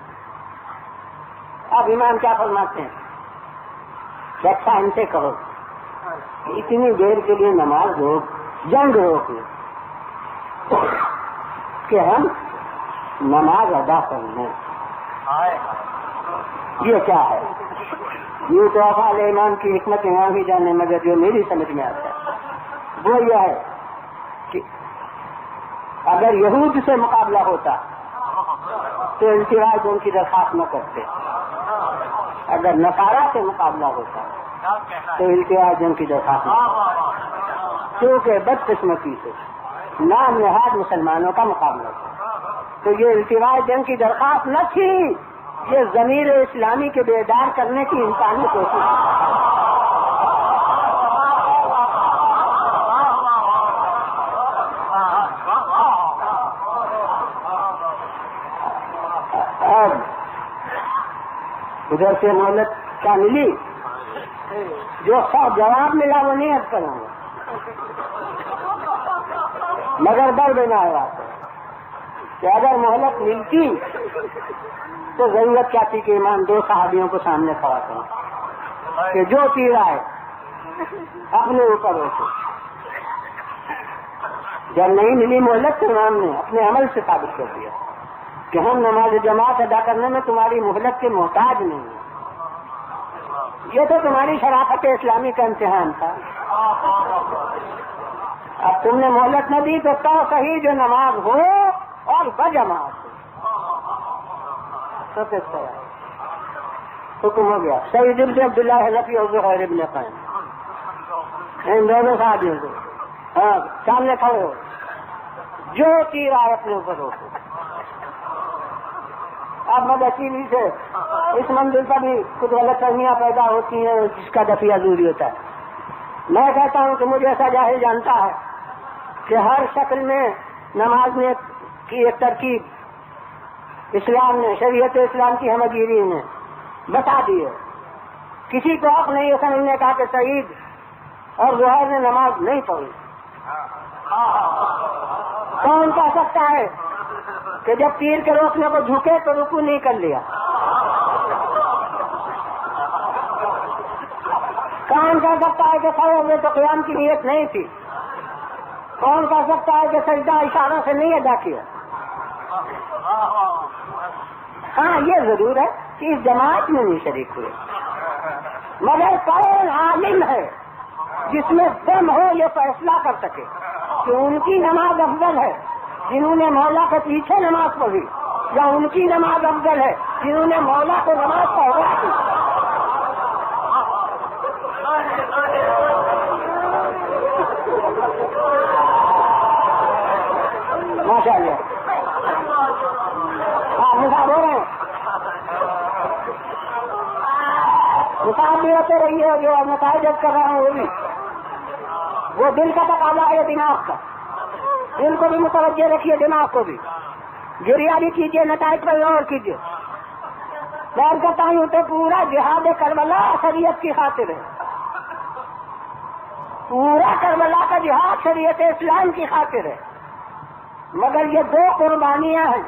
اب امام کیا فرماتے ہیں؟ اچھا ان سے کہو اتنی دیر کے لیے نماز روک، جنگ روک لیں کہ ہم نماز ادا کر لیں. یہ کیا ہے؟ یہ تو افعال امام کی حکمت امام ہی جانے، مگر جو میری سمجھ میں آتا ہے وہ یہ ہے کہ اگر یہود سے مقابلہ ہوتا تو انفراد ان کی درخواست نہ کرتے. اگر نصارا سے مقابلہ ہوتا تو التواج ان کی درخواست نہ، کیونکہ بدقسمتی سے نام نہاد مسلمانوں کا مقابلہ تھا. تو یہ التواج ان کی درخواست نہ تھی، یہ ضمیر اسلامی کے بیدار کرنے کی انسانی کوشش ہے. اب ادھر سے مہلت کیا ملی؟ جو سب جواب ملا وہ نہیں عرض کروں گا، مگر درد نہ آیا کہ اگر مہلت ملتی تو ضرورت کیا تھی کہ امام 2 صحابیوں کو سامنے کھڑا کریں کہ جو تیر آئے اپنے اوپر روکو. جب نہیں ملی مہلت تو امام نے اپنے عمل سے ثابت کر دیا کہ ہم نماز جماعت ادا کرنے میں تمہاری مہلت کے محتاج نہیں ہیں. یہ تو تمہاری شرافت اسلامی کا امتحان تھا. اب تم نے مہلت نہ دی تو صحیح جو نماز ہو اور بجماعت ہو. حکم ہو گیا. سعید ابن عبداللہ حنفی اور زہیر ابن قیم ان دونوں صحابیوں کو سامنے کھڑے ہو, جو تیر آئے اپنے اوپر روکو. اب مدسی سے اس منزل پر بھی کچھ غلط فہمیاں پیدا ہوتی ہیں جس کا دفیہ ضروری ہوتا ہے. میں کہتا ہوں کہ مجھے ایسا جاہل جانتا ہے کہ ہر شکل میں نماز میں کی ایک ترکیب اسلام نے, شریعت اسلام کی ہمگیری نے بتا دی ہے. کسی کو حق نہیں ہے سمجھنے کا کہ سعید اور زہیر نے نماز نہیں پڑھی. کون کہہ سکتا ہے کہ جب تیر کے روکنے کو جھکے تو رکوع نہیں کر لیا؟ کون کہہ سکتا ہے کہ کھڑے ہوئے تو قیام کی نیت نہیں تھی؟ کون کہہ سکتا ہے کہ سجدہ اشاروں سے نہیں ادا کیا؟ ہاں یہ ضرور ہے کہ اس جماعت میں نہیں شریک ہوئے, مگر کون عالم ہے جس میں دم ہو یہ فیصلہ کر سکے کہ ان کی نماز افضل ہے جنہوں نے مولا کے پیچھے نماز پڑھی, یا ان کی نماز افضل ہے جنہوں نے مولا کو نماز پڑھا دی؟ ماشاء اللہ. آپ مثال ہو رہے ہیں, مثال بھی ہوتے رہی ہے. جو نتائج کر رہا ہوں وہ بھی وہ دل کا تقاضا ہے, دماغ کا. دل کو بھی متوجہ رکھیے, دماغ کو بھی. گریا بھی کیجیے, نتائج پر غور کیجیے. غور کرتا ہوں تو پورا جہاد کربلا شریعت کی خاطر ہے. پورا کربلا کا جہاد شریعت اسلام کی خاطر ہے. مگر یہ دو قربانیاں ہیں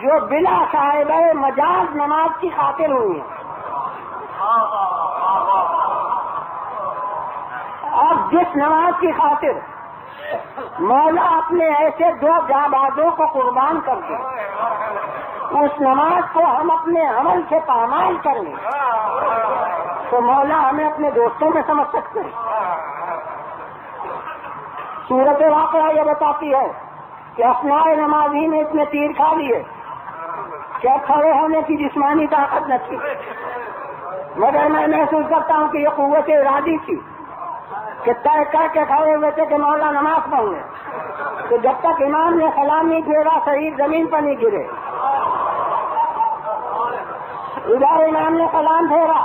جو بلا صاحب مجاز نماز کی خاطر ہوئی ہیں. اب جس نماز کی خاطر مولا اپنے ایسے دو جانبازوں کو قربان کر دے, اس نماز کو ہم اپنے عمل سے پامال کر لیں تو مولا ہمیں اپنے دوستوں میں سمجھ سکتے ہیں. صورت واقعہ یہ بتاتی ہے کہ اثناء نماز ہی میں اتنے تیر کھا لیے کیا کھڑے ہونے کی جسمانی طاقت نہ تھی, مگر میں محسوس کرتا ہوں کہ یہ قوت ارادی تھی کہ طے کر کے کھڑے ہوئے تھے کہ مولا نماز پڑھ لیں. تو جب تک امام نے سلام نہیں پھیرا شہید زمین پر نہیں گرے. ادھر امام نے سلام پھیرا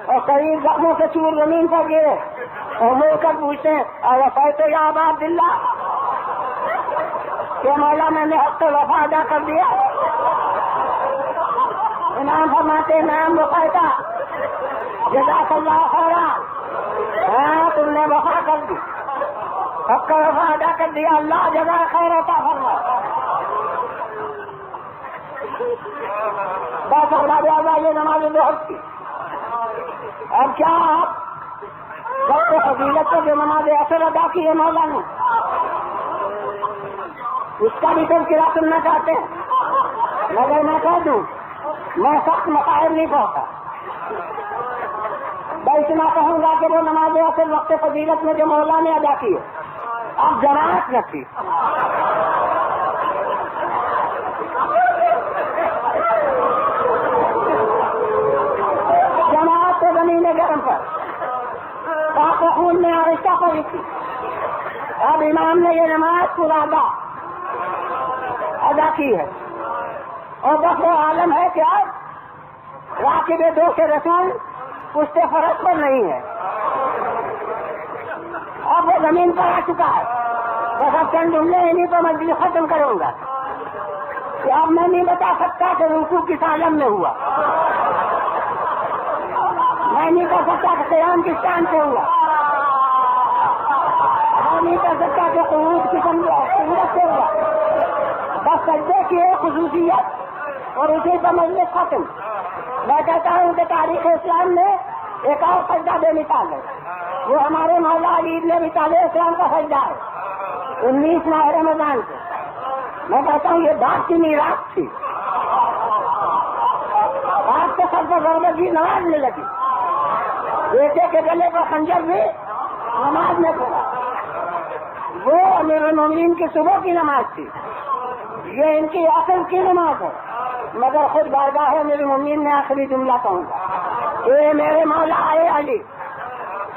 اور شہید زخموں سے چور زمین پر گرے اور مڑ کر پوچھتے ہیں وفیت یا ابا عبداللہ, کہ مولا میں نے حق وفا ادا کر دیا. امام فرماتے نام وفیتا جزاک اللہ خیرا, ہاں تم نے وفا کر دی, حق وفا ادا کر دیا, اللہ جزا خیر عطا فرما. بس اگلا جاتا یہ نماز بہت تھی. اب کیا آپ وقت فضیلت کو جو نماز اثر ادا کی ہے مولا نے اس کا بھی تذکرہ سننا چاہتے ہیں, مگر میں کہہ دوں میں سخت مسائل نہیں پہنچا. میں اتنا کہوں گا کہ وہ نماز اثر وقت فضیلت میں جو مولا نے ادا کی ہے اب جماعت نہ تھی. جماعت تو زمین گرم پر خون میں آہستہ پڑی تھی. اب امام نے یہ نماز پورا ادا کی ہے اور بس وہ عالم ہے کہ اب راکب دو کے رسول پشتے فرق پر نہیں ہے. اب وہ زمین پر آ چکا ہے. بس اب چند جملے انہیں پر میں ختم کروں گا کہ اب میں نہیں بتا سکتا کہ رکوع کس عالم میں ہوا, میں نہیں کہہ سکتا کہ قیام کس ٹائم سے ہوا, میں نہیں کہہ سکتا کہ قعود کی قوت سے ہوا. بس سجدے کی ایک خصوصیت اور اسی پر مجلس ختم. میں کہتا ہوں کہ تاریخ اسلام میں ایک اور سجدہ بے مثال ہے وہ ہمارے مولا علی ابن ابی طالب اسلام کا سجدہ ہے 19 ماہ رمضان کو. میں کہتا ہوں یہ باپ کی میراث تھی. باپ کے سر پر غربت کی نماز میں لگی, بیٹے کے گلے پر خنجر بھی نماز میں پڑا. وہ امیر المومنین کی صبح کی نماز تھی, یہ ان کی آخر کی نماز ہے. مگر خود بارگاہ امیر المومنین نے آخری جملہ کہوں اے میرے مولا اے علی,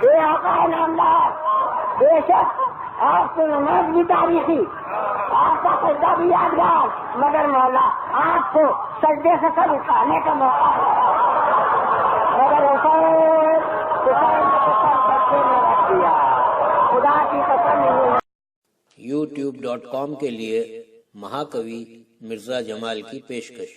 اے آقا نامدار, بے شک آپ کی نماز بھی تاریخی, آپ کا سجدہ بھی یادگار, مگر مولا آپ کو سجدے سے سر اٹھانے کا موقع ہے. مگر حسین بچے نے رکھ دیا, خدا کی قسم نہیں. youtube.com کے لیے مہاکوی مرزا جمال کی پیشکش.